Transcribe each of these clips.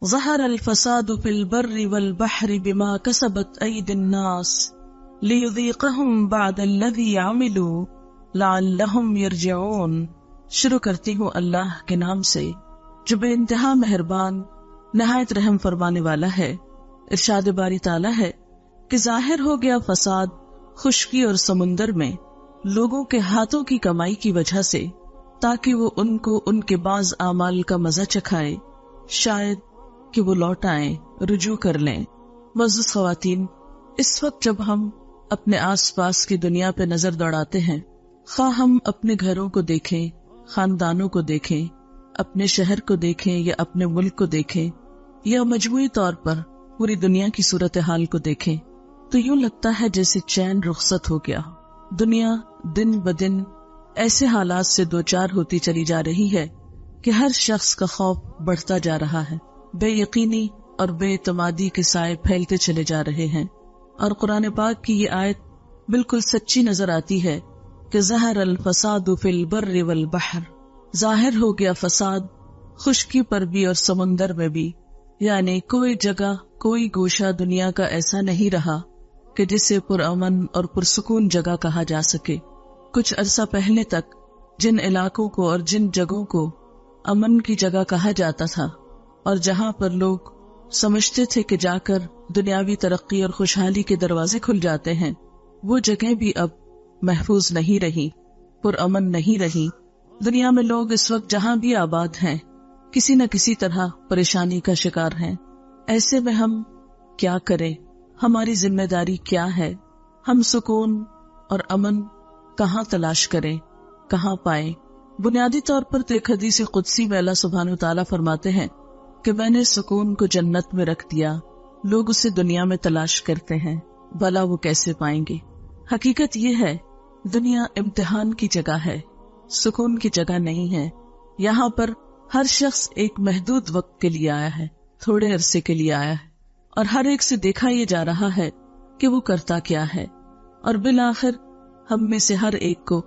ظہر الفساد فی البر والبحر بما کسبت ایدی الناس لیذیقہم بعد الذی عملوا لعلہم یرجعون۔ شروع کرتی ہوں اللہ کے نام سے جو بے انتہا مہربان نہایت رحم فرمانے والا ہے۔ ارشاد باری تعالیٰ ہے کہ ظاہر ہو گیا فساد خشکی اور سمندر میں لوگوں کے ہاتھوں کی کمائی کی وجہ سے، تاکہ وہ ان کو ان کے بعض اعمال کا مزہ چکھائے، شاید کہ وہ لوٹ آئیں، رجوع کر لیں۔ معزز خواتین، اس وقت جب ہم اپنے آس پاس کی دنیا پہ نظر دوڑاتے ہیں، خواہ ہم اپنے گھروں کو دیکھیں، خاندانوں کو دیکھیں، اپنے شہر کو دیکھیں یا اپنے ملک کو دیکھیں، یا مجموعی طور پر پوری دنیا کی صورتحال کو دیکھیں، تو یوں لگتا ہے جیسے چین رخصت ہو گیا۔ دنیا دن بدن ایسے حالات سے دوچار ہوتی چلی جا رہی ہے کہ ہر شخص کا خوف بڑھتا جا رہا ہے، بے یقینی اور بے اعتمادی کے سائے پھیلتے چلے جا رہے ہیں۔ اور قرآن پاک کی یہ آیت بالکل سچی نظر آتی ہے کہ ظہر الفساد فی البر والبحر، ظاہر ہو گیا فساد خشکی پر بھی اور سمندر میں بھی، یعنی کوئی جگہ کوئی گوشہ دنیا کا ایسا نہیں رہا کہ جسے پرامن اور پرسکون جگہ کہا جا سکے۔ کچھ عرصہ پہلے تک جن علاقوں کو اور جن جگہوں کو امن کی جگہ کہا جاتا تھا اور جہاں پر لوگ سمجھتے تھے کہ جا کر دنیاوی ترقی اور خوشحالی کے دروازے کھل جاتے ہیں، وہ جگہیں بھی اب محفوظ نہیں رہی، پرامن نہیں رہی۔ دنیا میں لوگ اس وقت جہاں بھی آباد ہیں کسی نہ کسی طرح پریشانی کا شکار ہیں۔ ایسے میں ہم کیا کریں؟ ہماری ذمہ داری کیا ہے؟ ہم سکون اور امن کہاں تلاش کریں، کہاں پائیں؟ بنیادی طور پر تو ایک حدیث قدسی میں اللہ سبحانہ وتعالیٰ فرماتے ہیں کہ میں نے سکون کو جنت میں رکھ دیا، لوگ اسے دنیا میں تلاش کرتے ہیں، بھلا وہ کیسے پائیں گے؟ حقیقت یہ ہے دنیا امتحان کی جگہ ہے، سکون کی جگہ نہیں ہے۔ یہاں پر ہر شخص ایک محدود وقت کے لیے آیا ہے، تھوڑے عرصے کے لیے آیا ہے، اور ہر ایک سے دیکھا یہ جا رہا ہے کہ وہ کرتا کیا ہے، اور بالآخر ہم میں سے ہر ایک کو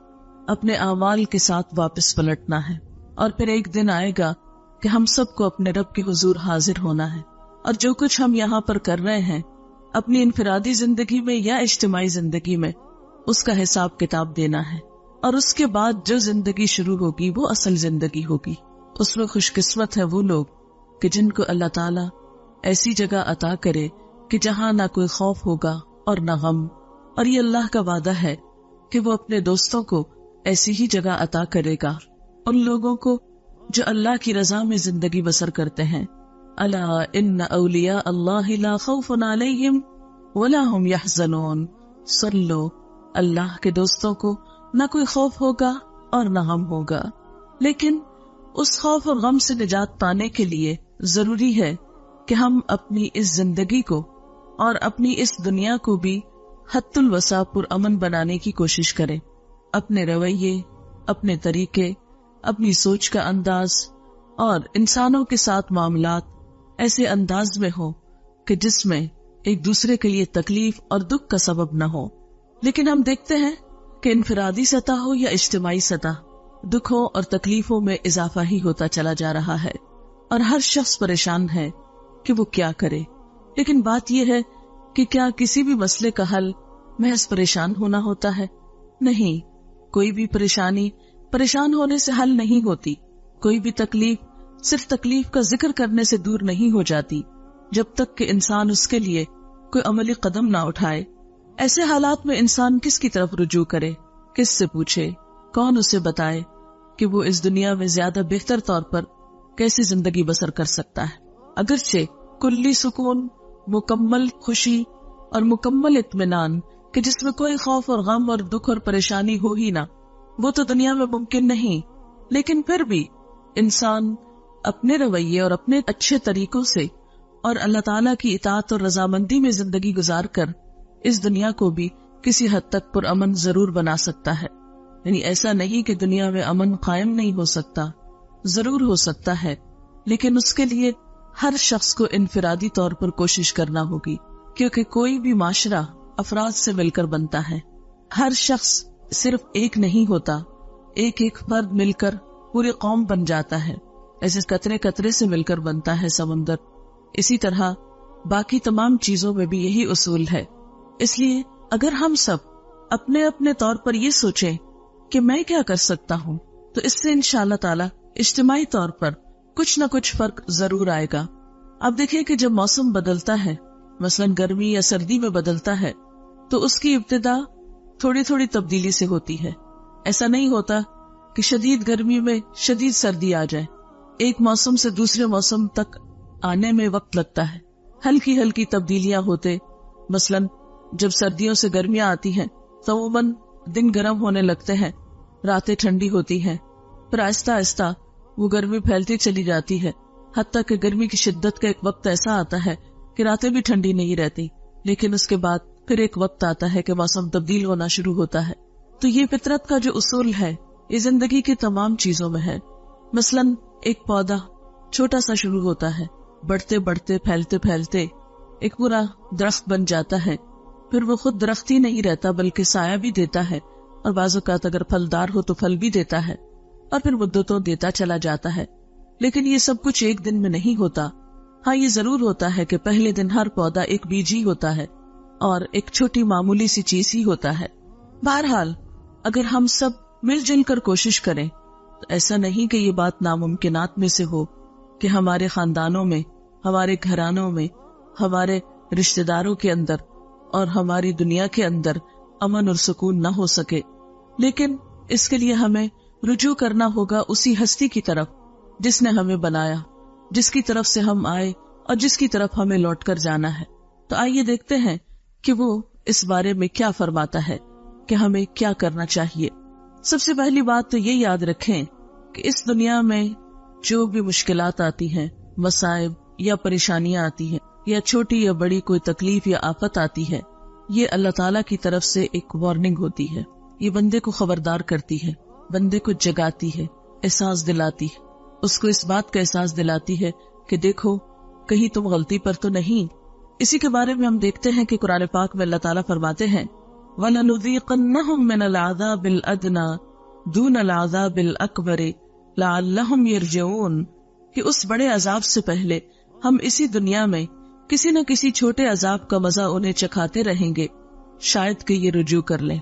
اپنے اعمال کے ساتھ واپس پلٹنا ہے، اور پھر ایک دن آئے گا کہ ہم سب کو اپنے رب کے حضور حاضر ہونا ہے، اور جو کچھ ہم یہاں پر کر رہے ہیں اپنی انفرادی زندگی میں یا اجتماعی زندگی میں، اس کا حساب کتاب دینا ہے، اور اس کے بعد جو زندگی شروع ہوگی وہ اصل زندگی ہوگی۔ اس میں خوش قسمت ہے وہ لوگ کہ جن کو اللہ تعالیٰ ایسی جگہ عطا کرے کہ جہاں نہ کوئی خوف ہوگا اور نہ غم، اور یہ اللہ کا وعدہ ہے کہ وہ اپنے دوستوں کو ایسی ہی جگہ عطا کرے گا، ان لوگوں کو جو اللہ کی رضا میں زندگی بسر کرتے ہیں۔ الا ان اولیاء اللہ لا خوف علیہم ولا هم یحزنون۔ سن لو، اللہ کے دوستوں کو نہ کوئی خوف ہوگا اور نہ غم ہوگا۔ لیکن اس خوف اور غم سے نجات پانے کے لیے ضروری ہے کہ ہم اپنی اس زندگی کو اور اپنی اس دنیا کو بھی حد الوسع پرامن بنانے کی کوشش کریں۔ اپنے رویے، اپنے طریقے، اپنی سوچ کا انداز اور انسانوں کے ساتھ معاملات ایسے انداز میں ہو کہ جس میں ایک دوسرے کے لیے تکلیف اور دکھ کا سبب نہ ہو۔ لیکن ہم دیکھتے ہیں کہ انفرادی سطح ہو یا اجتماعی سطح، دکھوں اور تکلیفوں میں اضافہ ہی ہوتا چلا جا رہا ہے، اور ہر شخص پریشان ہے کہ وہ کیا کرے۔ لیکن بات یہ ہے کہ کیا کسی بھی مسئلے کا حل محض پریشان ہونا ہوتا ہے؟ نہیں، کوئی بھی پریشانی پریشان ہونے سے حل نہیں ہوتی، کوئی بھی تکلیف صرف تکلیف کا ذکر کرنے سے دور نہیں ہو جاتی، جب تک کہ انسان اس کے لیے کوئی عملی قدم نہ اٹھائے۔ ایسے حالات میں انسان کس کی طرف رجوع کرے، کس سے پوچھے، کون اسے بتائے کہ وہ اس دنیا میں زیادہ بہتر طور پر کیسی زندگی بسر کر سکتا ہے؟ اگرچہ کلی سکون، مکمل خوشی اور مکمل اطمینان کہ جس میں کوئی خوف اور غم اور دکھ اور پریشانی ہو ہی نہ، وہ تو دنیا میں ممکن نہیں، لیکن پھر بھی انسان اپنے رویے اور اپنے اچھے طریقوں سے اور اللہ تعالیٰ کی اطاعت اور رضامندی میں زندگی گزار کر اس دنیا کو بھی کسی حد تک پرامن ضرور بنا سکتا ہے۔ یعنی ایسا نہیں کہ دنیا میں امن قائم نہیں ہو سکتا، ضرور ہو سکتا ہے، لیکن اس کے لیے ہر شخص کو انفرادی طور پر کوشش کرنا ہوگی، کیونکہ کوئی بھی معاشرہ افراد سے مل کر بنتا ہے۔ ہر شخص صرف ایک نہیں ہوتا، ایک ایک فرد مل کر پوری قوم بن جاتا ہے۔ ایسے قطرے قطرے سے مل کر بنتا ہے سمندر، اسی طرح باقی تمام چیزوں میں بھی یہی اصول ہے. اس لیے اگر ہم سب اپنے اپنے طور پر یہ سوچیں کہ میں کیا کر سکتا ہوں تو اس سے انشاءاللہ تعالی اجتماعی طور پر کچھ نہ کچھ فرق ضرور آئے گا. اب دیکھیں کہ جب موسم بدلتا ہے، مثلا گرمی یا سردی میں بدلتا ہے، تو اس کی ابتدا تھوڑی تھوڑی تبدیلی سے ہوتی ہے. ایسا نہیں ہوتا کہ شدید گرمی میں شدید سردی آ جائے. ایک موسم سے دوسرے موسم تک آنے میں وقت لگتا ہے. ہلکی ہلکی تبدیلیاں ہوتے، مثلا جب سردیوں سے گرمیاں آتی ہیں تو عموماً دن گرم ہونے لگتے ہیں، راتیں ٹھنڈی ہوتی ہیں، پھر آہستہ آہستہ وہ گرمی پھیلتی چلی جاتی ہے، حتیٰ کہ گرمی کی شدت کا ایک وقت ایسا آتا ہے کہ راتیں بھی ٹھنڈی نہیں رہتی. لیکن اس کے بعد پھر ایک وقت آتا ہے کہ موسم تبدیل ہونا شروع ہوتا ہے. تو یہ فطرت کا جو اصول ہے یہ زندگی کی تمام چیزوں میں ہے. مثلا ایک پودا چھوٹا سا شروع ہوتا ہے، بڑھتے بڑھتے پھیلتے پھیلتے ایک پورا درخت بن جاتا ہے. پھر وہ خود درخت ہی نہیں رہتا بلکہ سایہ بھی دیتا ہے، اور بعض اوقات اگر پھلدار ہو تو پھل بھی دیتا ہے، اور پھر مدتوں دیتا چلا جاتا ہے. لیکن یہ سب کچھ ایک دن میں نہیں ہوتا. ہاں یہ ضرور ہوتا ہے کہ پہلے دن ہر پودا ایک بیج ہی ہوتا ہے اور ایک چھوٹی معمولی سی چیز ہی ہوتا ہے. بہرحال اگر ہم سب مل جل کر کوشش کریں تو ایسا نہیں کہ یہ بات ناممکنات میں سے ہو کہ ہمارے خاندانوں میں، ہمارے گھرانوں میں، ہمارے رشتہ داروں کے اندر اور ہماری دنیا کے اندر امن اور سکون نہ ہو سکے. لیکن اس کے لیے ہمیں رجوع کرنا ہوگا اسی ہستی کی طرف جس نے ہمیں بنایا، جس کی طرف سے ہم آئے اور جس کی طرف ہمیں لوٹ کر جانا ہے. تو آئیے دیکھتے ہیں کہ وہ اس بارے میں کیا فرماتا ہے کہ ہمیں کیا کرنا چاہیے. سب سے پہلی بات تو یہ یاد رکھیں کہ اس دنیا میں جو بھی مشکلات آتی ہیں، مصائب یا پریشانیاں آتی ہیں، یا چھوٹی یا بڑی کوئی تکلیف یا آفت آتی ہے، یہ اللہ تعالیٰ کی طرف سے ایک وارننگ ہوتی ہے. یہ بندے کو خبردار کرتی ہے، بندے کو جگاتی ہے، احساس دلاتی ہے، اس کو اس بات کا احساس دلاتی ہے کہ دیکھو کہیں تم غلطی پر تو نہیں. اسی کے بارے میں ہم دیکھتے ہیں کہ قرآن پاک میں اللہ تعالیٰ فرماتے ہیں وَلَنُذِيقَنَّهُم مِّنَ الْعَذَابِ الْأَدْنَىٰ دُونَ الْعَذَابِ الْأَكْبَرِ لَعَلَّهُمْ يَرْجِعُونَ کہ اس بڑے عذاب سے پہلے ہم اسی دنیا میں کسی نہ کسی چھوٹے عذاب کا مزہ انہیں چکھاتے رہیں گے، شاید کہ یہ رجوع کر لیں.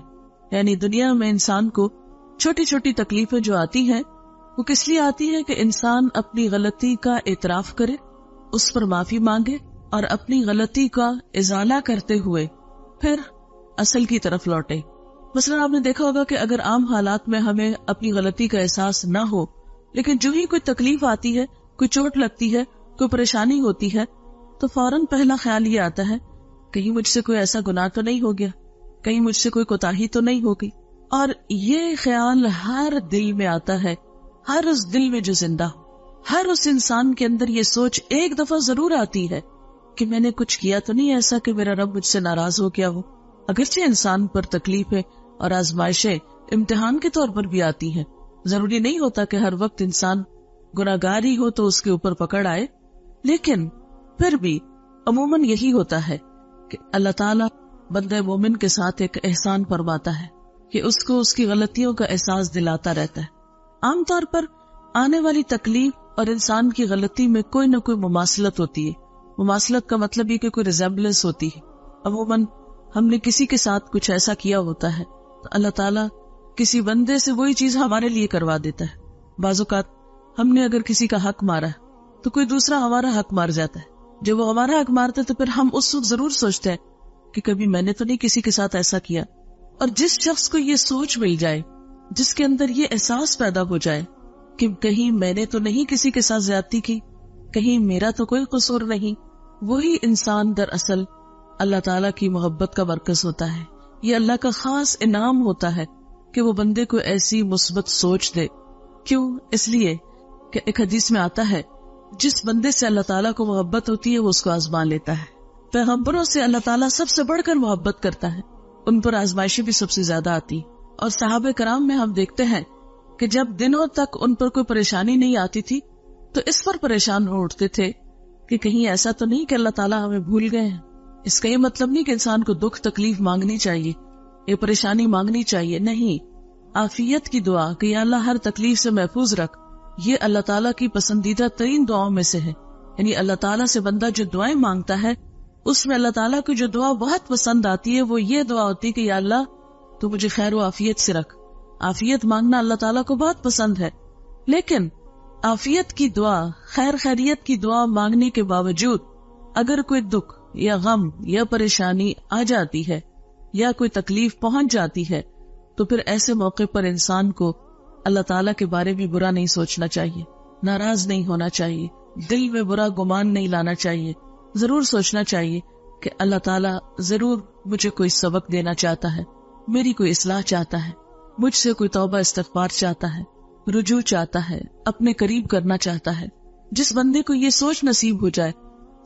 یعنی دنیا میں انسان کو چھوٹی چھوٹی تکلیفیں جو آتی ہیں وہ کس لیے آتی ہے کہ انسان اپنی غلطی کا اعتراف کرے، اس پر معافی مانگے اور اپنی غلطی کا ازالہ کرتے ہوئے پھر اصل کی طرف لوٹے. مثلا آپ نے دیکھا ہوگا کہ اگر عام حالات میں ہمیں اپنی غلطی کا احساس نہ ہو، لیکن جو ہی کوئی تکلیف آتی ہے، کوئی چوٹ لگتی ہے، کوئی پریشانی ہوتی ہے، تو فوراً پہلا خیال یہ آتا ہے کہیں مجھ سے کوئی ایسا گناہ تو نہیں ہو گیا، کہیں مجھ سے کوئی کوتاہی تو نہیں ہو گئی. اور یہ خیال ہر دل میں آتا ہے، ہر اس دل میں جو زندہ ہو، ہر اس انسان کے اندر یہ سوچ ایک دفعہ ضرور آتی ہے کہ میں نے کچھ کیا تو نہیں ایسا کہ میرا رب مجھ سے ناراض ہو گیا ہو. اگرچہ انسان پر تکلیفیں اور آزمائشیں امتحان کے طور پر بھی آتی ہیں، ضروری نہیں ہوتا کہ ہر وقت انسان گناہگار ہی ہو تو اس کے اوپر پکڑ آئے، لیکن پھر بھی عموماً یہی ہوتا ہے کہ اللہ تعالیٰ بندہ مومن کے ساتھ ایک احسان فرماتا ہے کہ اس کو اس کی غلطیوں کا احساس دلاتا رہتا ہے. عام طور پر آنے والی تکلیف اور انسان کی غلطی میں کوئی نہ کوئی مماثلت ہوتی ہے. مماثلت کا مطلب یہ کہ کوئی ریزمبلنس ہوتی ہے. عموماً ہم نے کسی کے ساتھ کچھ ایسا کیا ہوتا ہے تو اللہ تعالیٰ کسی بندے سے وہی چیز ہمارے لیے کروا دیتا ہے. بعض اوقات ہم نے اگر کسی کا حق مارا ہے تو کوئی دوسرا ہمارا حق مار جاتا ہے. جب وہ ہمارا حق مارتا ہے تو پھر ہم اس وقت ضرور سوچتے ہیں کہ کبھی میں نے تو نہیں کسی کے ساتھ ایسا کیا. اور جس شخص کو یہ سوچ مل جائے، جس کے اندر یہ احساس پیدا ہو جائے کہ کہیں میں نے تو نہیں کسی کے ساتھ زیادتی کی، کہیں میرا تو کوئی قصور نہیں، وہی انسان دراصل اللہ تعالیٰ کی محبت کا مرکز ہوتا ہے. یہ اللہ کا خاص انعام ہوتا ہے کہ وہ بندے کو ایسی مثبت سوچ دے. کیوں؟ اس لیے کہ ایک حدیث میں آتا ہے جس بندے سے اللہ تعالیٰ کو محبت ہوتی ہے وہ اس کو آزما لیتا ہے. پیغمبروں سے اللہ تعالیٰ سب سے بڑھ کر محبت کرتا ہے، ان پر آزمائشیں بھی سب سے زیادہ آتی. اور صحابہ کرام میں ہم دیکھتے ہیں کہ جب دنوں تک ان پر کوئی پریشانی نہیں آتی تھی تو اس پر پریشان ہو اٹھتے تھے کہ کہیں ایسا تو نہیں کہ اللہ تعالیٰ ہمیں بھول گئے ہیں. اس کا یہ مطلب نہیں کہ انسان کو دکھ تکلیف مانگنی چاہیے، یہ پریشانی مانگنی چاہیے، نہیں. عافیت کی دعا کہ یا اللہ ہر تکلیف سے محفوظ رکھ، یہ اللہ تعالیٰ کی پسندیدہ ترین دعاؤں میں سے ہے. یعنی اللہ تعالیٰ سے بندہ جو دعائیں مانگتا ہے اس میں اللہ تعالیٰ کو جو دعا بہت پسند آتی ہے وہ یہ دعا ہوتی ہے کہ یا اللہ تو مجھے خیر و عافیت سے رکھ. عافیت مانگنا اللہ تعالیٰ کو بہت پسند ہے. لیکن عافیت کی دعا، خیریت کی دعا مانگنے کے باوجود اگر کوئی دکھ یا غم یا پریشانی آ جاتی ہے یا کوئی تکلیف پہنچ جاتی ہے تو پھر ایسے موقع پر انسان کو اللہ تعالیٰ کے بارے میں برا نہیں سوچنا چاہیے، ناراض نہیں ہونا چاہیے، دل میں برا گمان نہیں لانا چاہیے. ضرور سوچنا چاہیے کہ اللہ تعالیٰ ضرور مجھے کوئی سبق دینا چاہتا ہے، میری کوئی اصلاح چاہتا ہے، مجھ سے کوئی توبہ استغفار چاہتا ہے، رجوع چاہتا ہے، اپنے قریب کرنا چاہتا ہے. جس بندے کو یہ سوچ نصیب ہو جائے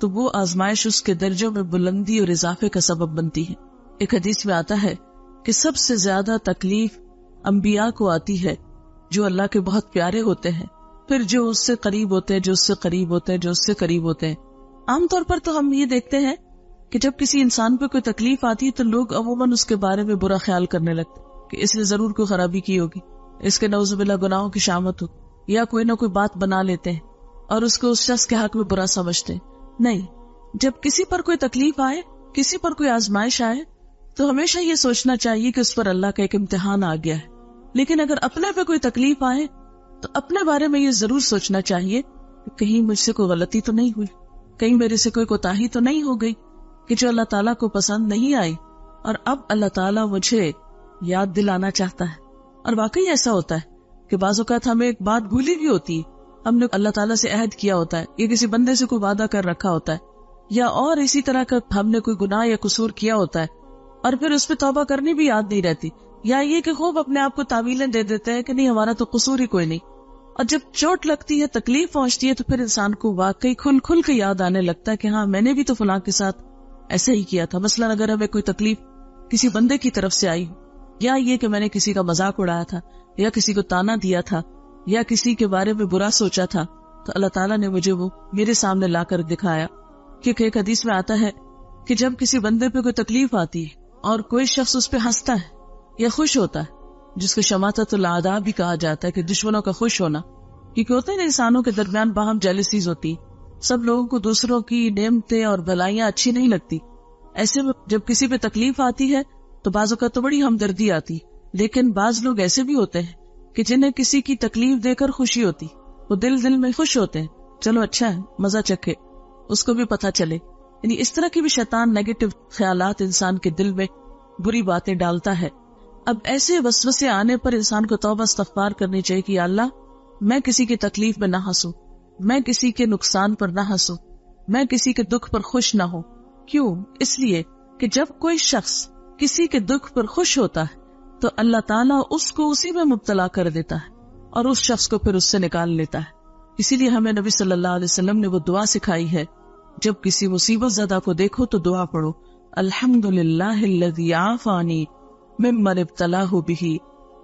تو وہ آزمائش اس کے درجوں میں بلندی اور اضافے کا سبب بنتی ہے. ایک حدیث میں آتا ہے کہ سب سے زیادہ تکلیف انبیاء کو آتی ہے جو اللہ کے بہت پیارے ہوتے ہیں، پھر جو اس سے قریب ہوتے ہیں، جو اس سے قریب ہوتے ہیں، جو اس سے قریب ہوتے ہیں. عام طور پر تو ہم یہ دیکھتے ہیں کہ جب کسی انسان پہ کوئی تکلیف آتی ہے تو لوگ عموماً اس کے بارے میں برا خیال کرنے لگتے کہ اس نے ضرور کوئی خرابی کی ہوگی، اس کے نعوذ باللہ گناہوں کی شامت ہو، یا کوئی نہ کوئی بات بنا لیتے ہیں اور اس کو اس شخص کے حق میں برا سمجھتے ہیں. نہیں، جب کسی پر کوئی تکلیف آئے، کسی پر کوئی آزمائش آئے تو ہمیشہ یہ سوچنا چاہیے کہ اس پر اللہ کا ایک امتحان آ گیا ہے. لیکن اگر اپنے پہ کوئی تکلیف آئے تو اپنے بارے میں یہ ضرور سوچنا چاہیے کہ کہیں مجھ سے کوئی غلطی تو نہیں ہوئی، کہیں میرے سے کوئی کوتاہی تو نہیں ہو گئی کہ جو اللہ تعالیٰ کو پسند نہیں آئی اور اب اللہ تعالیٰ مجھے یاد دلانا چاہتا ہے. اور واقعی ایسا ہوتا ہے کہ بعض اوقات ہمیں ایک بات بھولی بھی ہوتی ہے، ہم نے اللہ تعالیٰ سے عہد کیا ہوتا ہے یا کسی بندے سے کوئی وعدہ کر رکھا ہوتا ہے یا اور اسی طرح کا ہم نے کوئی گناہ یا قصور کیا ہوتا ہے اور پھر اس پہ توبہ کرنی بھی یاد نہیں رہتی، یا یہ کہ خوب اپنے آپ کو تعویلیں دے دیتے ہیں کہ نہیں ہمارا تو قصور ہی کوئی نہیں. اور جب چوٹ لگتی ہے، تکلیف پہنچتی ہے تو پھر انسان کو واقعی کھل کے یاد آنے لگتا ہے کہ ہاں میں نے بھی تو فلاں کے ساتھ ایسا ہی کیا تھا. مثلا اگر ہمیں کوئی تکلیف کسی بندے کی طرف سے آئی یا یہ کہ میں نے کسی کا مذاق اڑایا تھا یا کسی کو تانا دیا تھا یا کسی کے بارے میں برا سوچا تھا تو اللہ تعالیٰ نے مجھے وہ میرے سامنے لا کر دکھایا. کیونکہ ایک حدیث میں آتا ہے کہ جب کسی بندے پہ کوئی تکلیف آتی ہے اور کوئی شخص اس پہ ہنستا ہے یا خوش ہوتا ہے، جس کو شماتت الاعداء بھی کہا جاتا ہے کہ دشمنوں کا خوش ہونا، کیونکہ ہوتے ہیں انسانوں کے درمیان باہم جیلسیز ہوتی، سب لوگوں کو دوسروں کی نعمتیں اور بھلائیاں اچھی نہیں لگتی. ایسے میں جب کسی پہ تکلیف آتی ہے تو بعض اوقات تو بڑی ہمدردی آتی، لیکن بعض لوگ ایسے بھی ہوتے ہیں کہ جنہیں کسی کی تکلیف دے کر خوشی ہوتی، وہ دل میں خوش ہوتے ہیں، چلو اچھا ہے مزہ چکھے، اس کو بھی پتہ چلے. یعنی اس طرح کی بھی شیطان نیگیٹو خیالات انسان کے دل میں بری باتیں ڈالتا ہے. اب ایسے وسوسے آنے پر انسان کو توبہ استغفار کرنی چاہیے کہ یا اللہ میں کسی کی تکلیف میں نہ ہنسوں، میں کسی کے نقصان پر نہ ہنسوں، میں کسی کے دکھ پر خوش نہ ہوں. کیوں؟ اس لیے کہ جب کوئی شخص کسی کے دکھ پر خوش ہوتا ہے تو اللہ تعالیٰ اس کو اسی میں مبتلا کر دیتا ہے اور اس شخص کو پھر اس سے نکال لیتا ہے. اسی لیے ہمیں نبی صلی اللہ علیہ وسلم نے وہ دعا سکھائی ہے، جب کسی مصیبت زدہ کو دیکھو تو دعا پڑھو، الحمدللہ الذی عافانی ممن ابتلاہ بہ،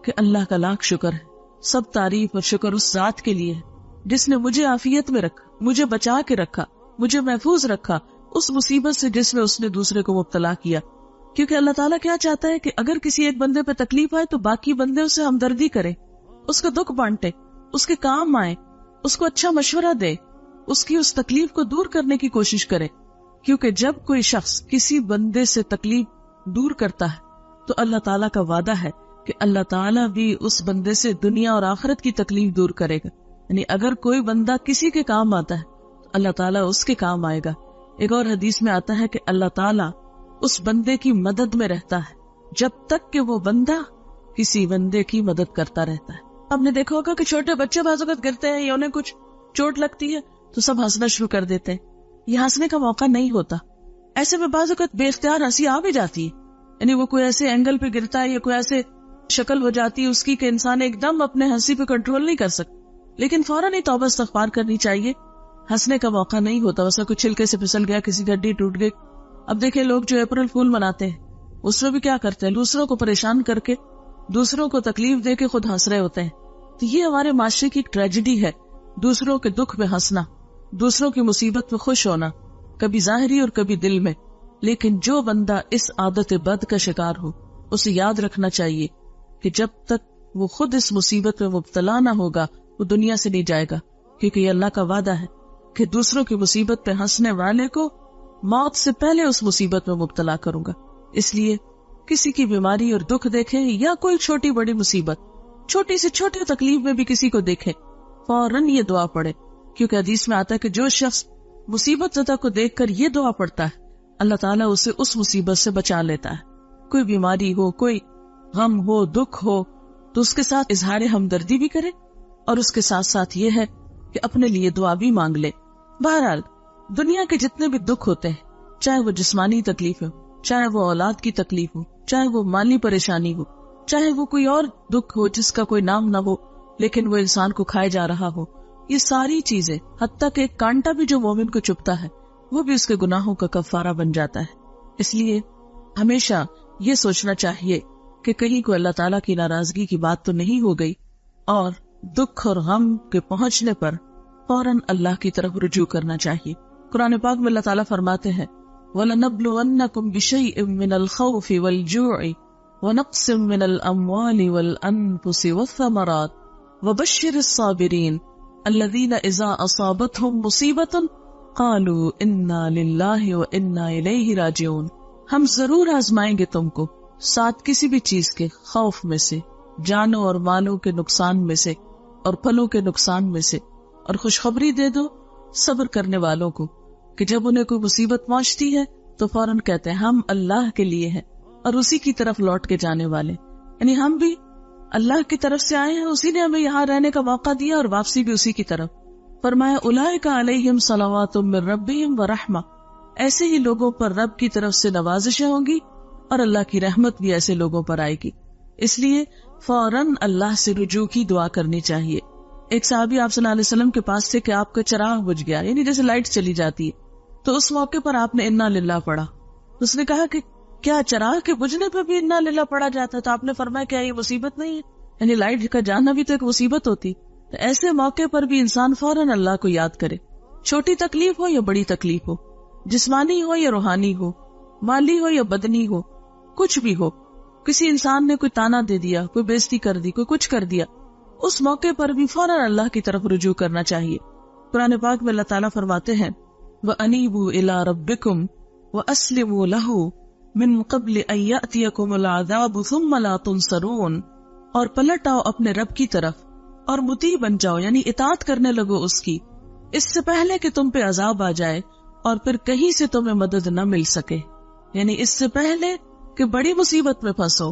کہ اللہ کا لاکھ شکر ہے، سب تعریف اور شکر اس ذات کے لیے ہے جس نے مجھے عافیت میں رکھا، مجھے بچا کے رکھا، مجھے محفوظ رکھا اس مصیبت سے جس میں اس نے دوسرے کو مبتلا کیا. کیونکہ اللہ تعالیٰ کیا چاہتا ہے کہ اگر کسی ایک بندے پہ تکلیف آئے تو باقی بندے اسے ہمدردی کرے، اس کو دکھ بانٹے، اس کے کام آئے، اس کو اچھا مشورہ دے، اس کی اس تکلیف کو دور کرنے کی کوشش کرے. کیونکہ جب کوئی شخص کسی بندے سے تکلیف دور کرتا ہے تو اللہ تعالیٰ کا وعدہ ہے کہ اللہ تعالیٰ بھی اس بندے سے دنیا اور آخرت کی تکلیف دور کرے گا. یعنی اگر کوئی بندہ کسی کے کام آتا ہے تو اللہ تعالیٰ اس کے کام آئے گا. ایک اور حدیث میں آتا ہے کہ اللہ تعالیٰ اس بندے کی مدد میں رہتا ہے جب تک کہ وہ بندہ کسی بندے کی مدد کرتا رہتا ہے. آپ نے دیکھا ہوگا کہ چھوٹے بچے بعض اوقات گرتے ہیں یا انہیں کچھ چوٹ لگتی ہے تو سب ہنسنا شروع کر دیتے ہیں. یہ ہنسنے کا موقع نہیں ہوتا. ایسے میں بعض اوقات بے اختیار ہنسی آ بھی جاتی ہے، یعنی وہ کوئی ایسے اینگل پہ گرتا ہے یا کوئی ایسے شکل ہو جاتی ہے اس کی کہ انسان ایک دم اپنے ہنسی پہ کنٹرول نہیں کر سکتا. لیکن فوراً ہی توبہ استغفار کرنی چاہیے. ہنسنے کا موقع نہیں ہوتا. ویسا کوئی چھلکے سے پھسل گیا، کسی کی ہڈی ٹوٹ گئی. اب دیکھیں لوگ جو اپریل فول مناتے ہیں اس میں بھی کیا کرتے ہیں، دوسروں کو پریشان کر کے، دوسروں کو تکلیف دے کے خود ہنس رہے ہوتے ہیں. تو یہ ہمارے معاشرے کی ایک ٹریجڈی ہے، دوسروں کے دکھ میں ہنسنا، دوسروں کی مصیبت میں خوش ہونا، کبھی ظاہری اور کبھی دل میں. لیکن جو بندہ اس عادت بد کا شکار ہو اسے یاد رکھنا چاہیے کہ جب تک وہ خود اس مصیبت میں مبتلا نہ ہوگا وہ دنیا سے نہیں جائے گا. کیونکہ یہ اللہ کا وعدہ ہے کہ دوسروں کی مصیبت پہ ہنسنے والے کو موت سے پہلے اس مصیبت میں مبتلا کروں گا. اس لیے کسی کی بیماری اور دکھ دیکھیں یا کوئی چھوٹی بڑی مصیبت، چھوٹی سے چھوٹی تکلیف میں بھی کسی کو دیکھیں، فوراً یہ دعا پڑھے، کیونکہ حدیث میں آتا ہے کہ جو شخص مصیبت زدہ کو دیکھ کر یہ دعا پڑھتا ہے اللہ تعالیٰ اسے اس مصیبت سے بچا لیتا ہے. کوئی بیماری ہو، کوئی غم ہو، دکھ ہو، تو اس کے ساتھ اظہار ہمدردی بھی کرے اور اس کے ساتھ ساتھ یہ ہے کہ اپنے لیے دعا بھی مانگ لے. بہرحال دنیا کے جتنے بھی دکھ ہوتے ہیں، چاہے وہ جسمانی تکلیف ہو، چاہے وہ اولاد کی تکلیف ہو، چاہے وہ مالی پریشانی ہو، چاہے وہ کوئی اور دکھ ہو جس کا کوئی نام نہ ہو لیکن وہ انسان کو کھائے جا رہا ہو، یہ ساری چیزیں، حتیٰ کہ ایک کانٹا بھی جو مومن کو چبھتا ہے وہ بھی اس کے گناہوں کا کفارہ بن جاتا ہے. اس لیے ہمیشہ یہ سوچنا چاہیے کہ کہیں کو اللہ تعالیٰ کی ناراضگی کی بات تو نہیں ہو گئی، اور دکھ اور غم کے پہنچنے پر فوراً اللہ کی طرف رجوع کرنا چاہیے. قرآن پاک میں اللہ تعالیٰ فرماتے ہیں وَلَنَبْلُوَنَّكُمْ بِشَيْءٍ مِّنَ الْخَوْفِ وَالْجُوعِ وَنَقْصٍ مِّنَ الْأَمْوَالِ وَالْأَنفُسِ وَالثَّمَرَاتِ وَبَشِّرِ الصَّابِرِينَ الَّذِينَ إِذَا أَصَابَتْهُمْ مُصِيبَةٌ قَالُوا إِنَّا لِلَّهِ وَإِنَّا إِلَيْهِ رَاجِعُونَ. ہم ضرور آزمائیں گے تم کو ساتھ کسی بھی چیز کے خوف میں سے، جانوں اور مالوں کے نقصان میں سے اور پھلوں کے نقصان میں سے، اور خوشخبری دے دو صبر کرنے والوں کو کہ جب انہیں کوئی مصیبت پہنچتی ہے تو فوراً کہتے ہیں ہم اللہ کے لیے ہیں اور اسی کی طرف لوٹ کے جانے والے. یعنی ہم بھی اللہ کی طرف سے آئے ہیں، اسی نے ہمیں یہاں رہنے کا موقع دیا اور واپسی بھی اسی کی طرف. فرمایا اولئک علیہم صلوات من ربہم ورحمہ، ایسے ہی لوگوں پر رب کی طرف سے نوازشیں ہوں گی اور اللہ کی رحمت بھی ایسے لوگوں پر آئے گی. اس لیے فوراً اللہ سے رجوع کی دعا کرنی چاہیے. ایک صحابی آپ صلی اللہ علیہ وسلم کے پاس تھے کہ آپ کا چراغ بجھ گیا، یعنی جیسے لائٹ چلی جاتی ہے، تو اس موقع پر آپ نے انا للہ پڑھا. اس نے کہا کہ کیا چراغ کے بجھنے پہ بھی انا للہ پڑھا جاتا ہے؟ تو آپ نے فرمایا کیا یہ مصیبت نہیں ہے؟ یعنی لائٹ کا جانا بھی تو ایک مصیبت ہوتی. تو ایسے موقع پر بھی انسان فوراً اللہ کو یاد کرے، چھوٹی تکلیف ہو یا بڑی تکلیف ہو، جسمانی ہو یا روحانی ہو، مالی ہو یا بدنی ہو، کچھ بھی ہو. کسی انسان نے کوئی تانا دے دیا، کوئی بےزتی کر دی، کوئی کچھ کر دیا، اس موقع پر بھی فوراً اللہ کی طرف رجوع کرنا چاہیے. قرآن پاک میں اللہ تعالیٰ فرماتے ہیں وَأَنِيبُوا إِلَىٰ رَبِّكُمْ وَأَسْلِمُوا لَهُ مِن قَبْلِ أَن يَأْتِيَكُمُ الْعَذَابُ ثُمَّ لَا تُنصَرُونَ. اور پلٹ آؤ اپنے رب کی طرف اور مطیع بن جاؤ، یعنی اطاعت کرنے لگو اس کی، اس سے پہلے کہ تم پہ عذاب آ جائے اور پھر کہیں سے تمہیں مدد نہ مل سکے. یعنی اس سے پہلے کہ بڑی مصیبت میں پھنسو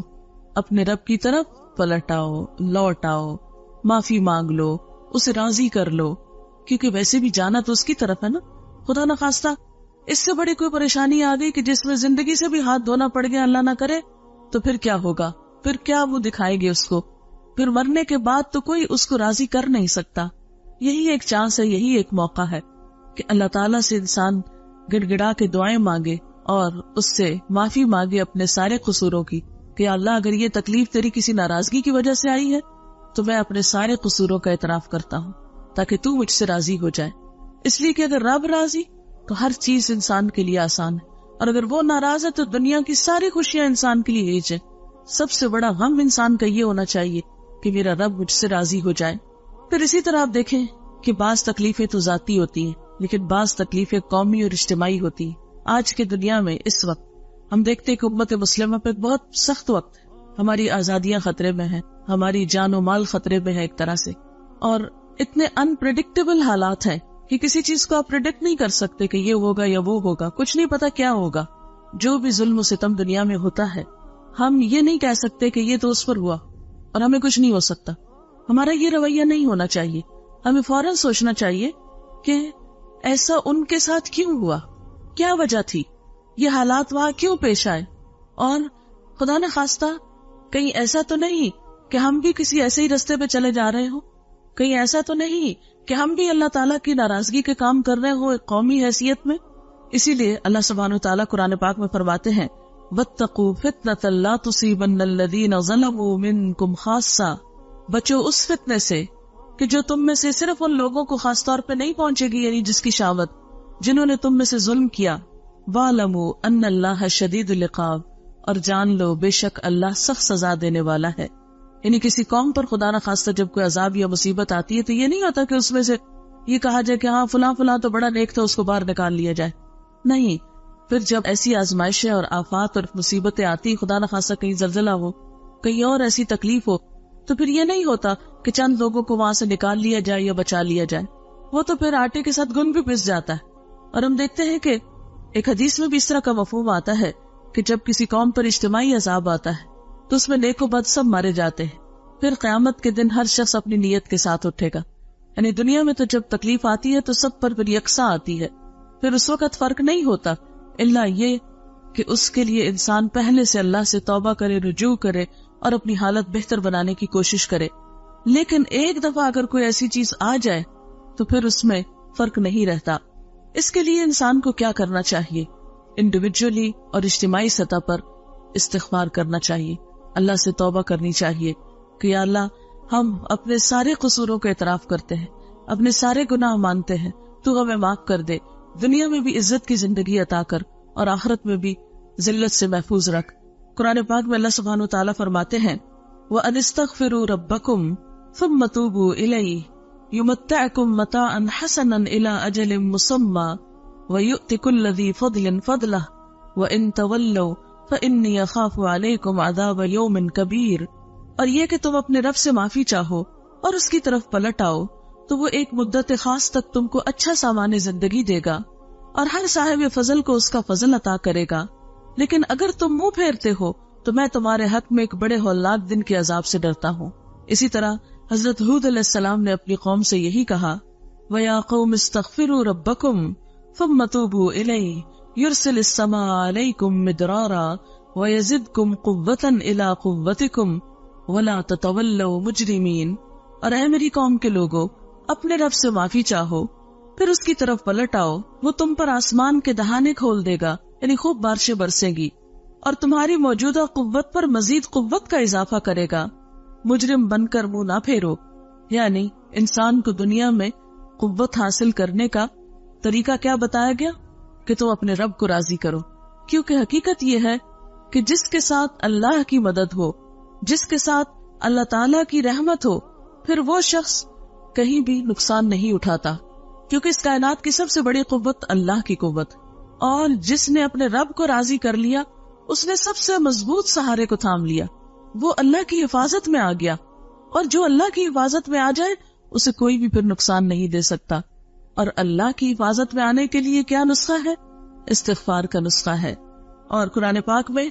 اپنے رب کی طرف پلٹ آؤ، لوٹ آؤ، معافی مانگ لو، اسے راضی کر لو، کیونکہ ویسے بھی جانا تو اس کی طرف ہے نا. خدا نہ خواستہ اس سے بڑی کوئی پریشانی آ گئی کہ جس میں زندگی سے بھی ہاتھ دھونا پڑ گیا، اللہ نہ کرے، تو پھر کیا ہوگا؟ پھر کیا وہ دکھائے گی اس کو؟ پھر مرنے کے بعد تو کوئی اس کو راضی کر نہیں سکتا. یہی ایک چانس ہے، یہی ایک موقع ہے کہ اللہ تعالیٰ سے انسان گڑ گڑا کے دعائیں مانگے اور اس سے معافی مانگے اپنے سارے قصوروں کی کہ اللہ اگر یہ تکلیف تیری کسی ناراضگی کی وجہ سے آئی ہے تو میں اپنے سارے قصوروں کا اعتراف کرتا ہوں تاکہ تو مجھ سے راضی ہو جائے. اس لیے کہ اگر رب راضی تو ہر چیز انسان کے لیے آسان ہے، اور اگر وہ ناراض ہے تو دنیا کی ساری خوشیاں انسان کے لیے ہیج ہے. سب سے بڑا غم انسان کا یہ ہونا چاہیے کہ میرا رب مجھ سے راضی ہو جائے. پھر اسی طرح آپ دیکھیں کہ بعض تکلیفیں تو ذاتی ہوتی ہیں لیکن بعض تکلیفیں قومی اور اجتماعی ہوتی ہیں. آج کے دنیا میں اس وقت ہم دیکھتے ہیں کہ امت مسلمہ پہ بہت سخت وقت ہے. ہماری آزادیاں خطرے میں ہیں، ہماری جان و مال خطرے میں ہے ایک طرح سے، اور اتنے انپریڈکٹیبل حالات ہیں کہ کسی چیز کو آپ پریڈکٹ نہیں کر سکتے کہ یہ ہوگا یا وہ ہوگا، کچھ نہیں پتا کیا ہوگا. جو بھی ظلم و ستم دنیا میں ہوتا ہے ہم یہ نہیں کہہ سکتے کہ یہ تو اس پر ہوا اور ہمیں کچھ نہیں ہو سکتا. ہمارا یہ رویہ نہیں ہونا چاہیے. ہمیں فوراً سوچنا چاہیے کہ ایسا ان کے ساتھ کیوں ہوا، کیا وجہ تھی، یہ حالات وہاں کیوں پیش آئے، اور خدا نہ خواستہ کہیں ایسا تو نہیں کہ ہم بھی کسی ایسے ہی رستے پہ چلے جا رہے ہوں، کہیں ایسا تو نہیں کہ ہم بھی اللہ تعالیٰ کی ناراضگی کے کام کر رہے ہوں ایک قومی حیثیت میں. اسی لیے اللہ سبحانہ وتعالیٰ قرآن پاک میں فرماتے ہیں وَاتَّقُوا فِتْنَةً لَا تُصِيبَنَّ الَّذِينَ ظَلَمُوا مِنْكُمْ خَاصَّةً. بچو اس فتنے سے کہ جو تم میں سے صرف ان لوگوں کو خاص طور پہ نہیں پہنچے گی، یعنی جس کی شاوت جنہوں نے تم میں سے ظلم کیا. وَاعْلَمُوا أَنَّ اللَّهَ شَدِيدُ الْعِقَابِ. اور جان لو بے شک اللہ سخت سزا دینے والا ہے. یعنی کسی قوم پر خدا نہ خواستہ جب کوئی عذاب یا مصیبت آتی ہے تو یہ نہیں ہوتا کہ اس میں سے یہ کہا جائے کہ ہاں فلاں فلاں تو بڑا نیک تھا، اس کو باہر نکال لیا جائے. نہیں، پھر جب ایسی آزمائشیں اور آفات اور مصیبتیں آتی، خدا نخواستہ کہیں زلزلہ ہو، کہیں اور ایسی تکلیف ہو، تو پھر یہ نہیں ہوتا کہ چند لوگوں کو وہاں سے نکال لیا جائے یا بچا لیا جائے. وہ تو پھر آٹے کے ساتھ گن بھی پس جاتا ہے. اور ہم دیکھتے ہیں کہ ایک حدیث میں بھی اس طرح کا مفہوم آتا ہے کہ جب کسی قوم پر اجتماعی عذاب آتا ہے تو اس میں نیک و بد سب مارے جاتے ہیں. پھر قیامت کے دن ہر شخص اپنی نیت کے ساتھ اٹھے گا. یعنی دنیا میں تو جب تکلیف آتی ہے تو سب پر پھر یکساں آتی ہے. پھر اس وقت فرق نہیں ہوتا الا یہ کہ اس کے لیے انسان پہلے سے اللہ سے توبہ کرے، رجوع کرے اور اپنی حالت بہتر بنانے کی کوشش کرے. لیکن ایک دفعہ اگر کوئی ایسی چیز آ جائے تو پھر اس میں فرق نہیں رہتا. اس کے لیے انسان کو کیا کرنا چاہیے؟ انڈیویجولی اور اجتماعی سطح پر استغفار کرنا چاہیے، اللہ سے توبہ کرنی چاہیے کہ یا اللہ ہم اپنے سارے قصوروں کو اعتراف کرتے ہیں، اپنے سارے گناہ مانتے ہیں، تو ہمیں معاف کر دے، دنیا میں بھی عزت کی زندگی عطا کر اور آخرت میں بھی ذلت سے محفوظ رکھ. قرآن پاک میں اللہ سبحانہ و تعالیٰ فرماتے ہیں وَأَنِ اسْتَغْفِرُوا رَبَّكُمْ ثُمَّ تُوبُوا إِلَيْهِ يُمَتِّعْكُمْ مَتَاعًا حَسَنًا إِلَىٰ أَجَلٍ مُّسَمًّى وَيُؤْتِ كُلَّ ذِي فَضْلٍ فَضْلَهُ وَإِن تَوَلَّوْا فَإِنِّي أَخَافُ عَلَيْكُمْ عَذَابَ يَوْمٍ كَبِيرٍ. اور یہ کہ تم اپنے رب سے معافی چاہو اور اس کی طرف پلٹ آؤ تو وہ ایک مدت خاص تک تم کو اچھا سامان زندگی دے گا اور ہر صاحب فضل کو اس کا فضل عطا کرے گا. لیکن اگر تم منہ پھیرتے ہو تو میں تمہارے حق میں ایک بڑے ہولناک دن کے عذاب سے ڈرتا ہوں. اسی طرح حضرت ہود علیہ السلام نے اپنی قوم سے یہی کہا وَيَا قَوْمِ اسْتَغْفِرُوا رَبَّكُمْ ثُمَّ تُوبُوا إِلَيْهِ يُرْسِلِ السَّمَاءَ عَلَيْكُمْ مِدْرَارًا وَيَزِدْكُمْ قُوَّةً إِلَىٰ قُوَّتِكُمْ وَلَا تَتَوَلَّوْا مُجْرِمِينَ. اور اے میری قوم کے لوگو، اپنے رب سے معافی چاہو پھر اس کی طرف پلٹ آؤ، وہ تم پر آسمان کے دہانے کھول دے گا، یعنی خوب بارشیں برسیں گی اور تمہاری موجودہ قوت پر مزید قوت کا اضافہ کرے گا. مجرم بن کر منہ نہ پھیرو. یعنی انسان کو دنیا میں قوت حاصل کرنے کا طریقہ کیا بتایا گیا کہ تم اپنے رب کو راضی کرو، کیونکہ حقیقت یہ ہے کہ جس کے ساتھ اللہ کی مدد ہو، جس کے ساتھ اللہ تعالیٰ کی رحمت ہو، پھر وہ شخص کہیں بھی نقصان نہیں اٹھاتا، کیونکہ اس کائنات کی سب سے بڑی قوت اللہ کی قوت. اور جس نے اپنے رب کو راضی کر لیا اس نے سب سے مضبوط سہارے کو تھام لیا، وہ اللہ کی حفاظت میں آ گیا. اور جو اللہ کی حفاظت میں آ جائے اسے کوئی بھی پھر نقصان نہیں دے سکتا. اور اللہ کی حفاظت میں آنے کے لیے کیا نسخہ ہے؟ استغفار کا نسخہ ہے. اور قرآن پاک میں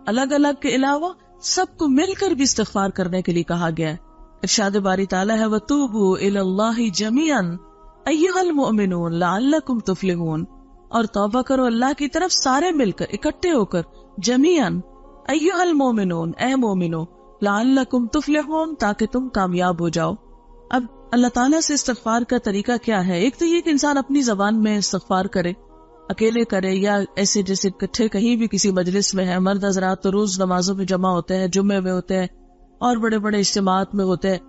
الگ الگ کے علاوہ سب کو مل کر بھی استغفار کرنے کے لیے کہا گیا ہے. ارشاد باری تعالیٰ ہے وَتُوبُوا إِلَى اللَّهِ جَمِيعًا أَيُّهَا الْمُؤْمِنُونَ لَعَلَّكُمْ تُفْلِحُونَ. اور توبہ کرو اللہ کی طرف سارے مل کر، اکٹھے ہو کر. جمیعاً أَيُّهَا الْمُؤْمِنُونَ، اے مومنو، لَعَلَّكُمْ تُفْلِحُونَ، تاکہ تم کامیاب ہو جاؤ. اب اللہ تعالیٰ سے استغفار کا طریقہ کیا ہے؟ ایک تو یہ کہ انسان اپنی زبان میں استغفار کرے، اکیلے کرے یا ایسے جیسے اکٹھے کہیں بھی کسی مجلس میں ہے. مرد حضرات تو روز نمازوں میں جمع ہوتے ہیں، جمعے میں ہوتے ہیں اور بڑے بڑے اجتماعات میں ہوتے ہیں.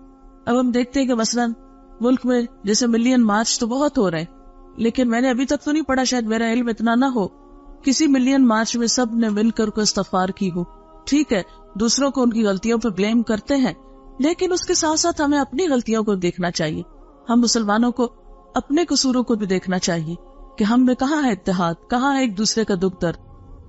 اب ہم دیکھتے ہیں کہ مثلاً ملک میں جیسے ملین مارچ تو بہت ہو رہے ہیں، لیکن میں نے ابھی تک تو نہیں پڑھا، شاید میرا علم اتنا نہ ہو، کسی ملین مارچ میں سب نے مل کر کو استغفار کی ہو. ٹھیک ہے، دوسروں کو ان کی غلطیوں پہ بلیم کرتے ہیں، لیکن اس کے ساتھ ساتھ ہمیں اپنی غلطیوں کو دیکھنا چاہیے. ہم مسلمانوں کو اپنے قصوروں کو بھی دیکھنا چاہیے کہ ہم میں کہاں ہے اتحاد، کہاں ہے ایک دوسرے کا دکھ درد،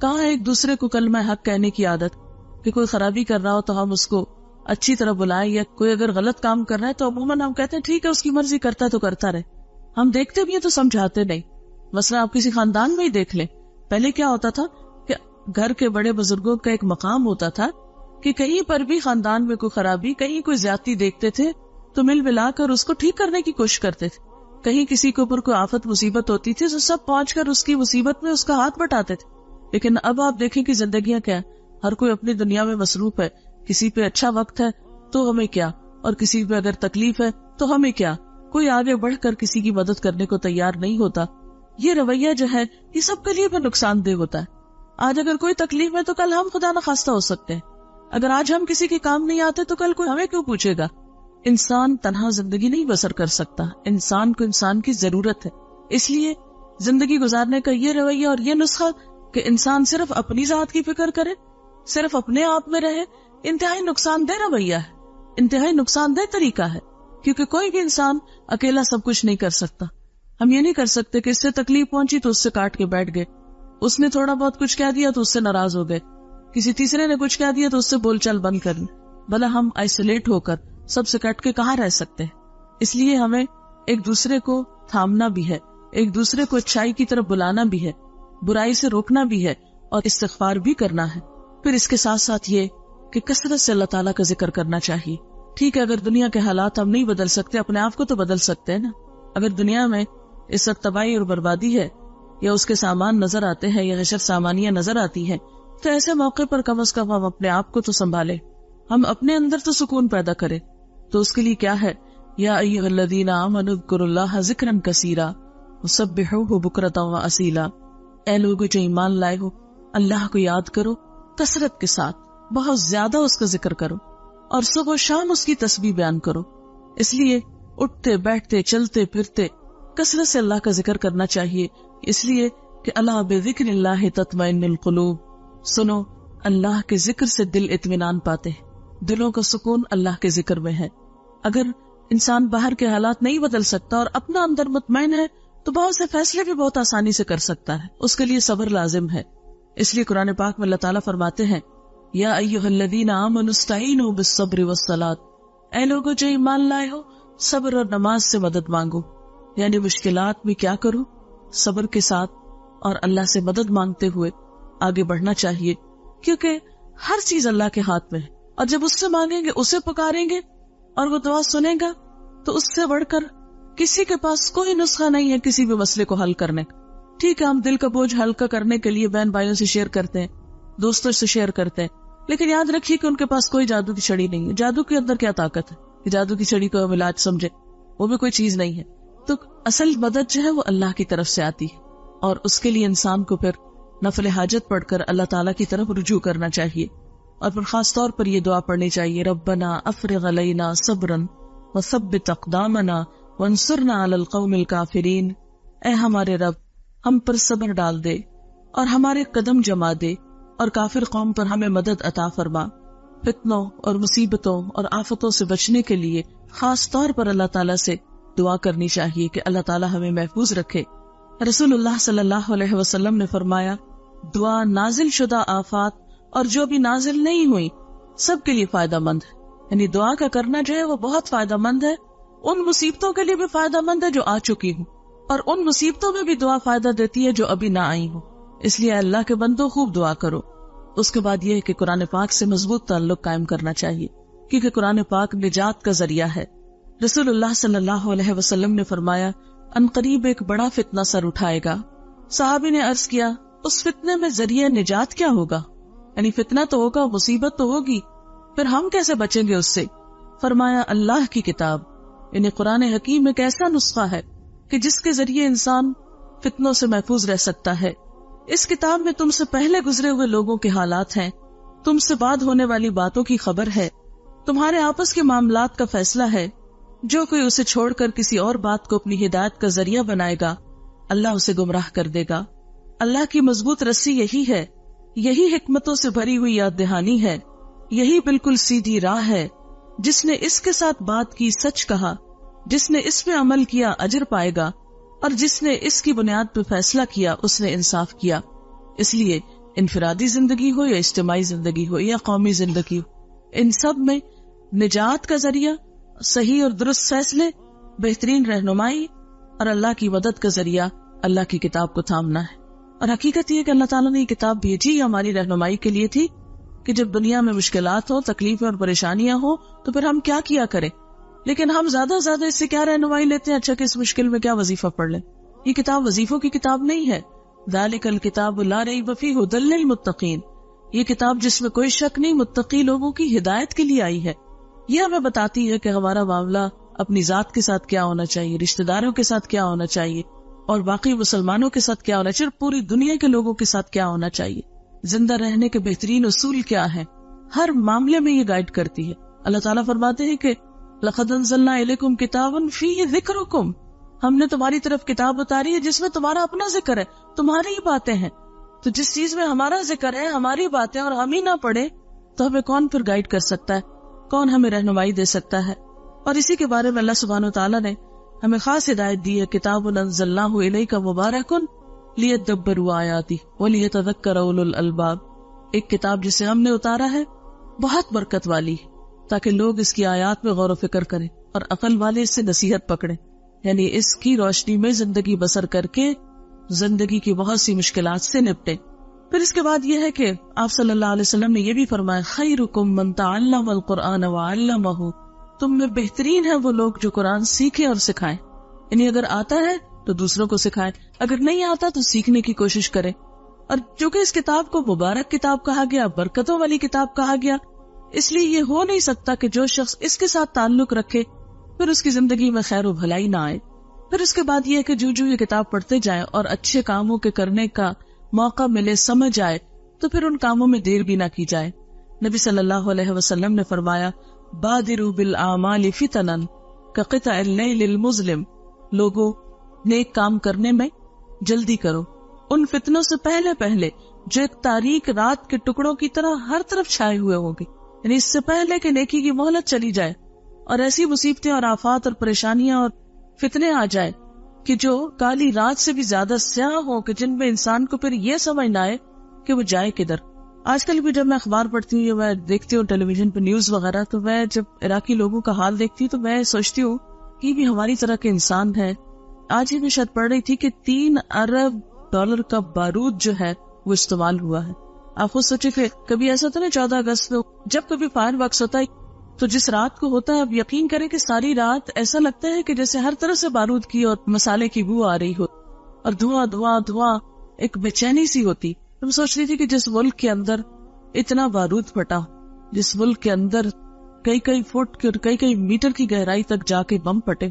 کہاں ہے ایک دوسرے کو کلمہ حق کہنے کی عادت. کہ کوئی خرابی کر رہا ہو تو ہم اس کو اچھی طرح بلائیں، یا کوئی اگر غلط کام کر رہا ہے تو عموماً ہم کہتے ہیں ٹھیک ہے اس کی مرضی، کرتا ہے تو کرتا رہے. ہم دیکھتے بھی ہیں تو سمجھاتے نہیں. مثلا آپ کسی خاندان میں ہی دیکھ لیں، پہلے کیا ہوتا تھا کہ گھر کے بڑے بزرگوں کا ایک مقام ہوتا تھا کہ کہیں پر بھی خاندان میں کوئی خرابی، کہیں کوئی زیادتی دیکھتے تھے تو مل ملا کر اس کو ٹھیک کرنے کی کوشش کرتے تھے. کہیں کسی کے اوپر کوئی آفت مصیبت ہوتی تھی تو سب پہنچ کر اس کی مصیبت میں اس کا ہاتھ بٹاتے تھے. لیکن اب آپ دیکھیں کہ زندگیاں کیا، ہر کوئی اپنی دنیا میں مصروف ہے. کسی پہ اچھا وقت ہے تو ہمیں کیا، اور کسی پہ اگر تکلیف ہے تو ہمیں کیا. کوئی آگے بڑھ کر کسی کی مدد کرنے کو تیار نہیں ہوتا. یہ رویہ جو ہے یہ سب کے لیے بھی نقصان دہ ہوتا ہے. آج اگر کوئی تکلیف ہے تو کل ہم خدا نخواستہ ہو سکتے ہیں. اگر آج ہم کسی کے کام نہیں آتے تو کل کوئی ہمیں کیوں پوچھے گا. انسان تنہا زندگی نہیں بسر کر سکتا، انسان کو انسان کی ضرورت ہے. اس لیے زندگی گزارنے کا یہ رویہ اور یہ نسخہ کہ انسان صرف اپنی ذات کی فکر کرے، صرف اپنے آپ میں رہے، انتہائی نقصان دہ رویہ ہے، انتہائی نقصان دہ طریقہ ہے. کیونکہ کوئی بھی انسان اکیلا سب کچھ نہیں کر سکتا. ہم یہ نہیں کر سکتے کہ اس سے تکلیف پہنچی تو اس سے کاٹ کے بیٹھ گئے, اس نے تھوڑا بہت کچھ کہہ دیا تو اس سے ناراض ہو گئے, کسی تیسرے نے کچھ کہہ دیا تو اس سے بول چال بند کر لی. بھلا ہم آئسولیٹ ہو کر سب سے کٹ کے کہاں رہ سکتے ہیں؟ اس لیے ہمیں ایک دوسرے کو تھامنا بھی ہے, ایک دوسرے کو اچھائی کی طرف بلانا بھی ہے, برائی سے روکنا بھی ہے اور استغفار بھی کرنا ہے. پھر اس کے ساتھ ساتھ یہ کہ کثرت سے اللہ تعالیٰ کا ذکر کرنا چاہیے. ٹھیک ہے, اگر دنیا کے حالات ہم نہیں بدل سکتے, اپنے آپ کو تو بدل سکتے ہیں نا. اگر دنیا میں اس وقت تباہی اور بربادی ہے, یا اس کے سامان نظر آتے ہیں, یا غشر سامانیاں نظر آتی ہیں, تو ایسے موقع پر کم از کم ہم اپنے آپ کو تو سنبھالیں, ہم اپنے اندر تو سکون پیدا کریں. تو اس کے لیے کیا ہے, یا ایھا الذین آمنوا اذکروا اللہ ذکرا کثیرا وسبحوہ بکرۃ واصیلا. اے لوگو جو ایمان لائے ہو, اللہ کو یاد کرو کثرت کے ساتھ, بہت زیادہ اس کا ذکر کرو, اور صبح و شام اس کی تسبیح بیان کرو. اس لیے اٹھتے بیٹھتے چلتے پھرتے کثرت سے اللہ کا ذکر کرنا چاہیے, اس لیے کہ اللہ بذکر اللہ تطمئن القلوب. سنو, اللہ کے ذکر سے دل اطمینان پاتے ہیں, دلوں کا سکون اللہ کے ذکر میں ہے. اگر انسان باہر کے حالات نہیں بدل سکتا اور اپنا اندر مطمئن ہے تو بہت سے فیصلے بھی بہت آسانی سے کر سکتا ہے. اس کے لیے صبر لازم ہے. اس لیے قرآن پاک میں اللہ تعالیٰ فرماتے ہیں, یا ایھا الذین آمنوا استعینوا بالصبر والصلاۃ. اے لوگو جو ایمان لائے ہو, صبر اور نماز سے مدد مانگو. یعنی مشکلات میں کیا کرو, صبر کے ساتھ اور اللہ سے مدد مانگتے ہوئے آگے بڑھنا چاہیے, کیونکہ ہر چیز اللہ کے ہاتھ میں ہے. اور جب اس سے مانگیں گے, اسے پکاریں گے اور وہ دعا سنے گا, تو اس سے بڑھ کر کسی کے پاس کوئی نسخہ نہیں ہے کسی بھی مسئلے کو حل کرنے کا. ٹھیک ہے, ہم دل کا بوجھ ہلکا کرنے کے لیے بہن بھائیوں سے شیئر کرتے ہیں, دوستوں سے شیئر کرتے ہیں, لیکن یاد رکھیے کہ ان کے پاس کوئی جادو کی چھڑی نہیں ہے. جادو کے اندر کیا طاقت ہے کہ جادو کی چھڑی کو ہم علاج سمجھے؟ وہ بھی کوئی چیز نہیں ہے. تو اصل مدد جو ہے وہ اللہ کی طرف سے آتی ہے, اور اس کے لیے انسان کو پھر نفل حاجت پڑھ کر اللہ تعالیٰ کی طرف رجوع کرنا چاہیے. اور پھر خاص طور پر یہ دعا پڑھنی چاہیے, ربنا افرغ علینا صبرا وثبت اقدامنا وانصرنا علی القوم الکافرین. اے ہمارے رب, ہم پر صبر ڈال دے اور ہمارے قدم جما دے, اور کافر قوم پر ہمیں مدد عطا فرما. فتنوں اور مصیبتوں اور آفتوں سے بچنے کے لیے خاص طور پر اللہ تعالیٰ سے دعا کرنی چاہیے کہ اللہ تعالیٰ ہمیں محفوظ رکھے. رسول اللہ صلی اللہ علیہ وسلم نے فرمایا, دعا نازل شدہ آفات اور جو بھی نازل نہیں ہوئی سب کے لیے فائدہ مند ہے. یعنی دعا کا کرنا جو ہے وہ بہت فائدہ مند ہے. ان مصیبتوں کے لیے بھی فائدہ مند ہے جو آ چکی ہوں, اور ان مصیبتوں میں بھی دعا فائدہ دیتی ہے جو ابھی نہ آئی ہوں. اس لیے اللہ کے بندوں خوب دعا کرو. اس کے بعد یہ ہے کہ قرآن پاک سے مضبوط تعلق قائم کرنا چاہیے, کیونکہ قرآن پاک نجات کا ذریعہ ہے. رسول اللہ صلی اللہ علیہ وسلم نے فرمایا, ان قریب ایک بڑا فتنہ سر اٹھائے گا. صحابی نے عرض کیا, اس فتنے میں ذریعہ نجات کیا ہوگا؟ یعنی فتنہ تو ہوگا, مصیبت تو ہوگی, پھر ہم کیسے بچیں گے اس سے؟ فرمایا, اللہ کی کتاب یعنی قرآن حکیم ایک ایسا نسخہ ہے کہ جس کے ذریعے انسان فتنوں سے محفوظ رہ سکتا ہے. اس کتاب میں تم سے پہلے گزرے ہوئے لوگوں کے حالات ہیں, تم سے بعد ہونے والی باتوں کی خبر ہے, تمہارے آپس کے معاملات کا فیصلہ ہے. جو کوئی اسے چھوڑ کر کسی اور بات کو اپنی ہدایت کا ذریعہ بنائے گا, اللہ اسے گمراہ کر دے گا. اللہ کی مضبوط رسی یہی ہے, یہی حکمتوں سے بھری ہوئی یاد دہانی ہے, یہی بالکل سیدھی راہ ہے. جس نے اس کے ساتھ بات کی سچ کہا, جس نے اس پہ عمل کیا اجر پائے گا, اور جس نے اس کی بنیاد پہ فیصلہ کیا اس نے انصاف کیا. اس لیے انفرادی زندگی ہو یا اجتماعی زندگی ہو یا قومی زندگی ہو, ان سب میں نجات کا ذریعہ صحیح اور درست فیصلے, بہترین رہنمائی اور اللہ کی مدد کا ذریعہ اللہ کی کتاب کو تھامنا ہے. اور حقیقت یہ کہ اللہ تعالیٰ نے یہ کتاب بھیجی ہماری رہنمائی کے لیے تھی کہ جب دنیا میں مشکلات ہوں, تکلیفیں اور پریشانیاں ہوں تو پھر ہم کیا کیا کریں. لیکن ہم زیادہ سے زیادہ اس سے کیا رہنمائی لیتے ہیں, اچھا کہ اس مشکل میں کیا وظیفہ پڑھ لیں. یہ کتاب وظیفوں کی کتاب نہیں ہے. ذالک الکتاب لا ریب فیہ ھدی للمتقین, یہ کتاب جس میں کوئی شک نہیں متقی لوگوں کی ہدایت کے لیے آئی ہے. یہ ہمیں بتاتی ہے کہ ہمارا معاملہ اپنی ذات کے ساتھ کیا ہونا چاہیے, رشتہ داروں کے ساتھ کیا ہونا چاہیے, اور باقی مسلمانوں کے ساتھ کیا ہونا چاہیے, پوری دنیا کے لوگوں کے ساتھ کیا ہونا چاہیے. زندہ رہنے کے بہترین اصول کیا ہیں, ہر معاملے میں یہ گائیڈ کرتی ہے. اللہ تعالیٰ فرماتے ہیں کہ لَقَدْ أَنزَلْنَا إِلَيْكُمْ كِتَابًا فِيهِ ذِكْرُكُمْ, ہم نے تمہاری طرف کتاب اتاری ہے جس میں تمہارا اپنا ذکر ہے, تمہاری ہی باتیں ہیں. تو جس چیز میں ہمارا ذکر ہے, ہماری باتیں, اور ہم ہی نہ پڑھے تو ہمیں کون پھر گائیڈ کر سکتا ہے, کون ہمیں رہنمائی دے سکتا ہے. اور اسی کے بارے میں اللہ سبحانہ وتعالیٰ نے ہمیں خاص ہدایت دی ہے، کتاب انزلناہ الیک مبارک لیدبروا آیاتہ ولیتذکر اولو الالباب، ایک کتاب جسے ہم نے اتارا ہے بہت برکت والی تاکہ لوگ اس کی آیات میں غور و فکر کریں اور عقل والے اس سے نصیحت پکڑیں، یعنی اس کی روشنی میں زندگی بسر کر کے زندگی کی بہت سی مشکلات سے نپٹیں۔ پھر اس کے بعد یہ ہے کہ آپ صلی اللہ علیہ وسلم نے یہ بھی فرمایا، خیرکم من تعلم القرآن وعلمہ، تم میں بہترین ہے وہ لوگ جو قرآن سیکھیں اور سکھائیں، یعنی اگر آتا ہے تو دوسروں کو سکھائیں، اگر نہیں آتا تو سیکھنے کی کوشش کریں۔ اور چونکہ اس کتاب کو مبارک کتاب کہا گیا، برکتوں والی کتاب کہا گیا، اس لیے یہ ہو نہیں سکتا کہ جو شخص اس کے ساتھ تعلق رکھے پھر اس کی زندگی میں خیر و بھلائی نہ آئے۔ پھر اس کے بعد یہ ہے کہ جو یہ کتاب پڑھتے جائیں اور اچھے کاموں کے کرنے کا موقع ملے، سمجھ آئے، تو پھر ان کاموں میں دیر بھی نہ کی جائے۔ نبی صلی اللہ علیہ وسلم نے فرمایا، بادروا بالاعمال فتنا کقطع اللیل المظلم، لوگوں نیک کام کرنے میں جلدی کرو ان فتنوں سے پہلے جو ایک تاریک رات کے ٹکڑوں کی طرح ہر طرف چھائے ہوئے ہوں گے، یعنی اس سے پہلے کہ نیکی کی مہلت چلی جائے اور ایسی مصیبتیں اور آفات اور پریشانیاں اور فتنے آ جائے کہ جو کالی رات سے بھی زیادہ سیاہ ہوں، کہ جن میں انسان کو پھر یہ سمجھ نہ آئے کہ وہ جائے کدھر۔ آج کل بھی جب میں اخبار پڑھتی ہوں یا میں دیکھتی ہوں ٹیلی ویژن پہ نیوز وغیرہ، تو میں جب عراقی لوگوں کا حال دیکھتی ہوں تو میں سوچتی ہوں کہ بھی ہماری طرح کے انسان ہے۔ آج ہی میں شاید پڑھ رہی تھی کہ 3 ارب ڈالر کا بارود جو ہے وہ استعمال ہوا ہے۔ آپ خود سوچے کہ کبھی ایسا ہوتا نا 14 اگست میں جب کبھی فائر ورکس ہوتا ہے تو جس رات کو ہوتا ہے، اب یقین کریں کہ ساری رات ایسا لگتا ہے کہ جیسے ہر طرف سے بارود کی اور مسالے کی بو آ رہی ہو اور دھواں دھواں دھواں، ایک بے چینی سی ہوتی۔ میں سوچ رہی تھی کہ جس ملک کے اندر اتنا بارود پھٹا، جس ملک کے اندر کئی فٹ کی اور کئی میٹر کی گہرائی تک جا کے بم پھٹے،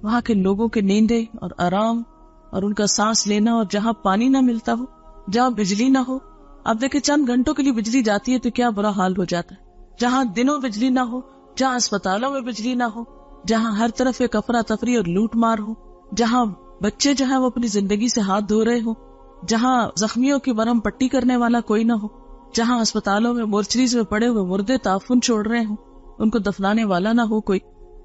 وہاں کے لوگوں کے نیندیں اور آرام اور ان کا سانس لینا، اور جہاں پانی نہ ملتا ہو، جہاں بجلی نہ ہو، آپ دیکھیں چند گھنٹوں کے لیے بجلی جاتی ہے تو کیا برا حال ہو جاتا ہے، جہاں دنوں بجلی نہ ہو، جہاں اسپتالوں میں بجلی نہ ہو، جہاں ہر طرف ایک افراتفری اور لوٹ مار ہو، جہاں بچے جو ہیں وہ اپنی زندگی سے ہاتھ دھو رہے ہوں، جہاں زخمیوں کی مرہم پٹی کرنے والا کوئی نہ ہو، جہاں اسپتالوں میں مورچریز میں پڑے ہوئے مردے تعفن چھوڑ رہے ہوں، ان کو دفنانے والا نہ ہو کوئی،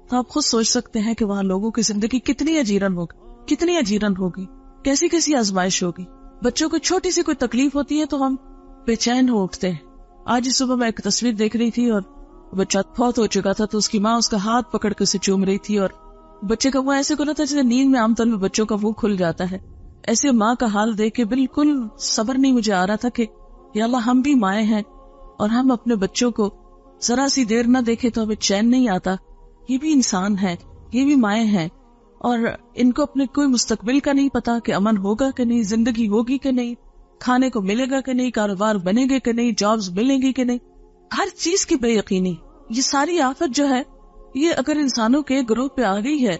تو آپ خود سوچ سکتے ہیں کہ وہاں لوگوں کی زندگی کتنی اجیرن ہوگی، کیسی آزمائش ہوگی۔ بچوں کو چھوٹی سی کوئی تکلیف ہوتی ہے تو ہم بے چین ہو اٹھتے ہیں۔ آج ہی صبح میں ایک تصویر دیکھ رہی تھی اور بچہ فوت ہو چکا تھا، تو اس کی ماں اس کا ہاتھ پکڑ کے اسے چوم رہی تھی، اور بچے کا منہ ایسے کھلا تھا جیسے نیند میں عام طور میں بچوں کا منہ کھل جاتا ہے۔ ایسے ماں کا حال دیکھ کے بالکل صبر نہیں مجھے آ رہا تھا کہ یا اللہ، ہم بھی مائیں ہیں اور ہم اپنے بچوں کو ذرا سی دیر نہ دیکھے تو ہمیں چین نہیں آتا۔ یہ بھی انسان ہے، یہ بھی مائیں ہیں، اور ان کو اپنے کوئی مستقبل کا نہیں پتا کہ امن ہوگا کہ نہیں، زندگی ہوگی کہ نہیں، کھانے کو ملے گا کہ نہیں، کاروبار بنے گے کہ نہیں، جابز ملیں گی کہ نہیں، ہر چیز کی بے یقینی۔ یہ ساری آفت جو ہے یہ اگر انسانوں کے گروہ پہ آ گئی ہے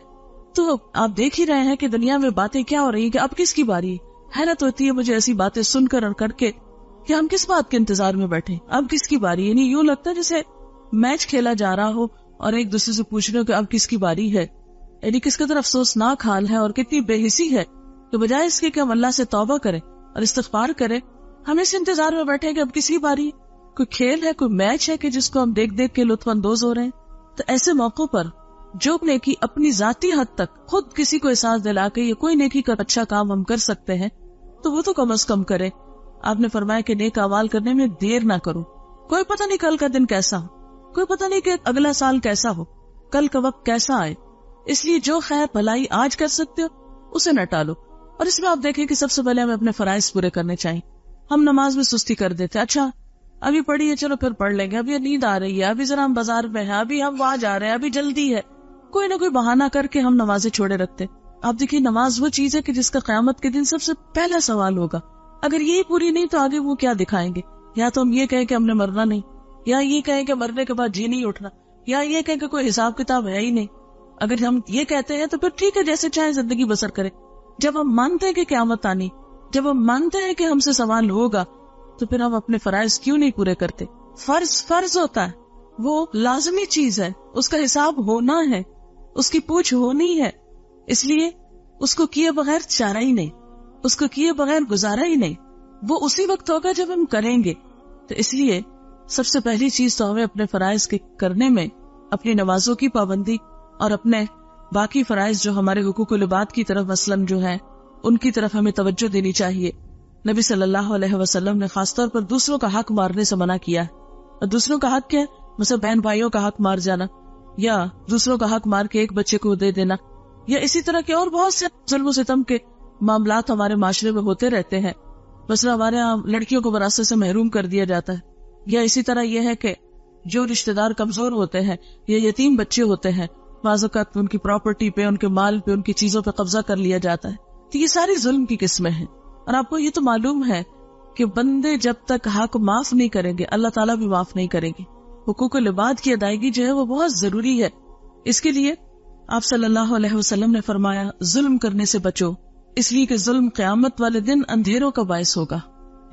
تو آپ دیکھ ہی رہے ہیں کہ دنیا میں باتیں کیا ہو رہی ہیں کہ اب کس کی باری۔ حیرت ہوتی ہے مجھے ایسی باتیں سن کر اور کر کے کہ ہم کس بات کے انتظار میں بیٹھے، اب کس کی باری، یعنی یوں لگتا ہے جیسے میچ کھیلا جا رہا ہو اور ایک دوسرے سے پوچھ رہے ہو کہ اب کس کی باری ہے، یعنی کس قدر افسوسناک حال ہے اور کتنی بے حسی ہے کہ بجائے اس کے کہ ہم اللہ سے توبہ کریں اور استغفار کریں، ہم اس انتظار میں بیٹھے کہ اب کس کی باری ہے۔ کوئی کھیل ہے، کوئی میچ ہے کہ جس کو ہم دیکھ کے لطف اندوز ہو رہے ہیں۔ تو ایسے موقعوں پر جو نیکی اپنی ذاتی حد تک خود کسی کو احساس دلا کے یہ کوئی نیکی کا اچھا کام ہم کر سکتے ہیں تو وہ تو کم از کم کرے۔ آپ نے فرمایا کہ نیک اعمال کرنے میں دیر نہ کرو، کوئی پتہ نہیں کل کا دن کیسا ہو، کوئی پتہ نہیں کہ اگلا سال کیسا ہو، کل کا وقت کیسا آئے، اس لیے جو خیر بھلائی آج کر سکتے ہو اسے نہ ٹالو۔ اور اس میں آپ دیکھیں کہ سب سے پہلے ہمیں اپنے فرائض پورے کرنے چاہیے۔ ہم نماز میں سستی کر دیتے، اچھا ابھی پڑھی ہے چلو پھر پڑھ لیں گے، ابھی نیند آ رہی ہے، ابھی ذرا ہم بازار میں ہیں، ابھی ہم وہاں جا رہے ہیں، ابھی جلدی ہے، کوئی نہ کوئی بہانہ کر کے ہم نمازیں چھوڑے رکھتے۔ آپ دیکھیے نماز وہ چیز ہے کہ جس کا قیامت کے دن سب سے پہلا سوال ہوگا، اگر یہی پوری نہیں تو آگے وہ کیا دکھائیں گے؟ یا تو ہم یہ کہیں کہ ہم نے مرنا نہیں، یا یہ کہیں کہ مرنے کے بعد جی نہیں اٹھنا، یا یہ کہیں کہ کوئی حساب کتاب ہے ہی نہیں۔ اگر ہم یہ کہتے ہیں تو پھر ٹھیک ہے، جیسے چاہے زندگی بسر کرے۔ جب ہم مانتے ہیں کہ قیامت آنی، جب ہم مانتے ہیں کہ ہم سے سوال ہوگا، تو پھر ہم اپنے فرائض کیوں نہیں پورے کرتے؟ فرض ہوتا ہے، وہ لازمی چیز ہے، اس کا حساب ہونا ہے، اس کی پوچھ ہونی ہے، اس لیے اس کو کیے بغیر چارہ ہی نہیں، اس کو کیے بغیر گزارا ہی نہیں، وہ اسی وقت ہوگا جب ہم کریں گے۔ تو اس لیے سب سے پہلی چیز تو ہمیں اپنے فرائض کے کرنے میں، اپنی نمازوں کی پابندی اور اپنے باقی فرائض جو ہمارے حقوق العباد کی طرف مثلاً جو ہے ان کی طرف ہمیں توجہ دینی چاہیے. نبی صلی اللہ علیہ وسلم نے خاص طور پر دوسروں کا حق مارنے سے منع کیا ہے. اور دوسروں کا حق کیا ہے؟ مثلا بہن بھائیوں کا حق مار جانا, یا دوسروں کا حق مار کے ایک بچے کو دے دینا, یا اسی طرح کے اور بہت سے ظلم و ستم کے معاملات ہمارے معاشرے میں ہوتے رہتے ہیں. مثلا ہمارے یہاں لڑکیوں کو وراثت سے محروم کر دیا جاتا ہے, یا اسی طرح یہ ہے کہ جو رشتہ دار کمزور ہوتے ہیں یا یتیم بچے ہوتے ہیں, بعض اوقات ان کی پراپرٹی پہ, ان کے مال پہ, ان کی چیزوں پہ قبضہ کر لیا جاتا ہے. تو یہ ساری ظلم کی قسمیں ہیں. اور آپ کو یہ تو معلوم ہے کہ بندے جب تک حق معاف نہیں کریں گے اللہ تعالیٰ بھی معاف نہیں کریں گے. حقوق العباد کی ادائیگی جو ہے وہ بہت ضروری ہے. اس کے لیے آپ صلی اللہ علیہ وسلم نے فرمایا ظلم کرنے سے بچو, اس لیے کہ ظلم قیامت والے دن اندھیروں کا باعث ہوگا.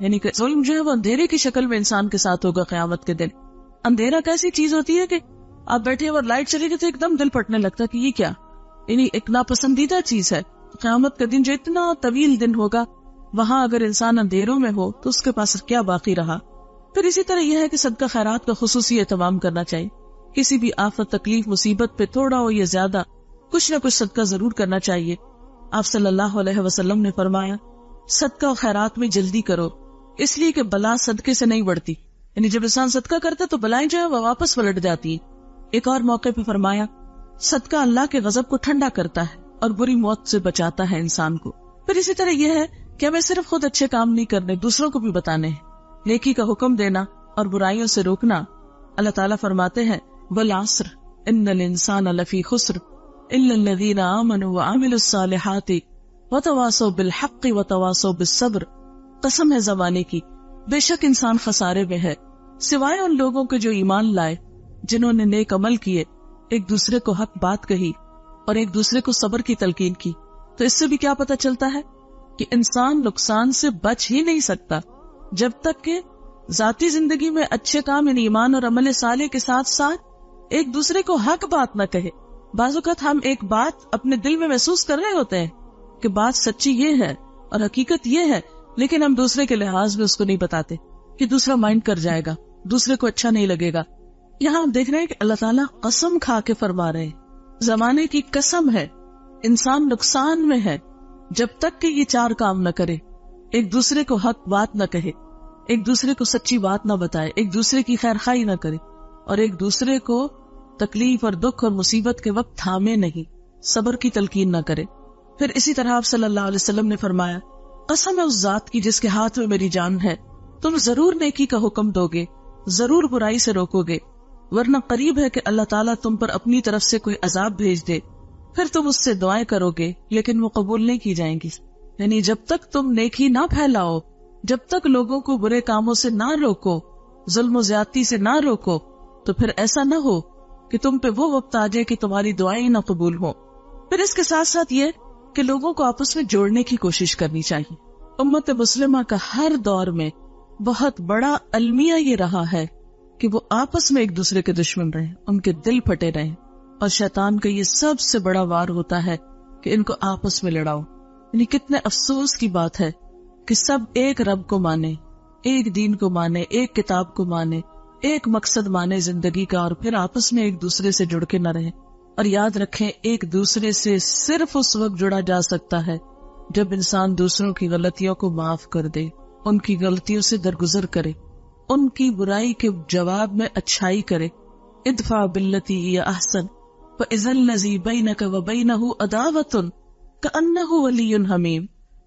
یعنی کہ ظلم جو ہے وہ اندھیرے کی شکل میں انسان کے ساتھ ہوگا قیامت کے دن. اندھیرا کیسی چیز ہوتی ہے کہ آپ بیٹھے اور لائٹ چلی گئی تو ایک دم دل پھٹنے لگتا کہ یہ کیا, یعنی ایک ناپسندیدہ چیز ہے. قیامت کا دن جو اتنا طویل دن ہوگا, وہاں اگر انسان اندھیروں میں ہو تو اس کے پاس کیا باقی رہا. پھر اسی طرح یہ ہے کہ صدقہ خیرات کا خصوصی اہتمام کرنا چاہیے. کسی بھی آفت, تکلیف, مصیبت پہ تھوڑا ہو یا زیادہ کچھ نہ کچھ صدقہ ضرور کرنا چاہیے. آپ صلی اللہ علیہ وسلم نے فرمایا صدقہ و خیرات میں جلدی کرو, اس لیے کہ بلا صدقے سے نہیں بڑھتی. یعنی جب انسان صدقہ کرتا تو بلائیں جو ہے وہ واپس پلٹ جاتی ہے. ایک اور موقع پہ فرمایا صدقہ اللہ کے غضب کو ٹھنڈا کرتا ہے اور بری موت سے بچاتا ہے انسان کو. پھر اسی طرح یہ ہے کہ ہمیں صرف خود اچھے کام نہیں کرنے, دوسروں کو بھی بتانے ہیں. نیکی کا حکم دینا اور برائیوں سے روکنا. اللہ تعالیٰ فرماتے ہیں والعصر ان الانسان لفی خسر الا الذین آمنوا وعملوا الصالحات وتواصوا بالحق وتواصوا بالصبر. قسم ہے زمانے کی, بے شک انسان خسارے میں ہے سوائے ان لوگوں کے جو ایمان لائے, جنہوں نے نیک عمل کیے, ایک دوسرے کو حق بات کہی اور ایک دوسرے کو صبر کی تلقین کی. تو اس سے بھی کیا پتہ چلتا ہے کہ انسان نقصان سے بچ ہی نہیں سکتا جب تک کہ ذاتی زندگی میں اچھے کام یعنی ایمان اور عمل صالح کے ساتھ ساتھ ایک دوسرے کو حق بات نہ کہے. بعض اوقات ہم ایک بات اپنے دل میں محسوس کر رہے ہوتے ہیں کہ بات سچی یہ ہے اور حقیقت یہ ہے, لیکن ہم دوسرے کے لحاظ میں اس کو نہیں بتاتے کہ دوسرا مائنڈ کر جائے گا, دوسرے کو اچھا نہیں لگے گا. یہاں ہم دیکھ رہے ہیں کہ اللہ تعالیٰ قسم کھا کے فرما رہے ہیں, زمانے کی قسم ہے, انسان نقصان میں ہے جب تک کہ یہ چار کام نہ کرے. ایک دوسرے کو حق بات نہ کہے, ایک دوسرے کو سچی بات نہ بتائے, ایک دوسرے کی خیر خواہی نہ کرے, اور ایک دوسرے کو تکلیف اور دکھ اور مصیبت کے وقت تھامے نہیں, صبر کی تلقین نہ کرے. پھر اسی طرح آپ صلی اللہ علیہ وسلم نے فرمایا قسم ہے اس ذات کی جس کے ہاتھ میں میری جان ہے, تم ضرور نیکی کا حکم دو گے, ضرور برائی سے روکو گے, ورنہ قریب ہے کہ اللہ تعالیٰ تم پر اپنی طرف سے کوئی عذاب بھیج دے, پھر تم اس سے دعائیں کرو گے لیکن وہ قبول نہیں کی جائیں گی. یعنی جب تک تم نیکی نہ پھیلاؤ, جب تک لوگوں کو برے کاموں سے نہ روکو, ظلم و زیادتی سے نہ روکو, تو پھر ایسا نہ ہو کہ تم پہ وہ وقت آ جائے کہ تمہاری دعائیں نہ قبول ہو. پھر اس کے ساتھ ساتھ یہ کہ لوگوں کو آپس میں جوڑنے کی کوشش کرنی چاہیے. امت مسلمہ کا ہر دور میں بہت بڑا المیہ یہ رہا ہے کہ وہ آپس میں ایک دوسرے کے دشمن رہیں, ان کے دل پھٹے رہیں, اور شیطان کا یہ سب سے بڑا وار ہوتا ہے کہ ان کو آپس میں لڑاؤ. یعنی کتنے افسوس کی بات ہے کہ سب ایک رب کو مانے, ایک دین کو مانے, ایک کتاب کو مانے, ایک مقصد مانے زندگی کا, اور پھر آپس میں ایک دوسرے سے جڑ کے نہ رہیں. اور یاد رکھیں ایک دوسرے سے صرف اس وقت جڑا جا سکتا ہے جب انسان دوسروں کی غلطیوں کو معاف کر دے, ان کی غلطیوں سے درگزر کرے, ان کی برائی کے جواب میں اچھائی کرے. ادفع باللتی ہی احسن فاذا الذی بینک وبینہ عداوۃ کأنہ ولی حمیم.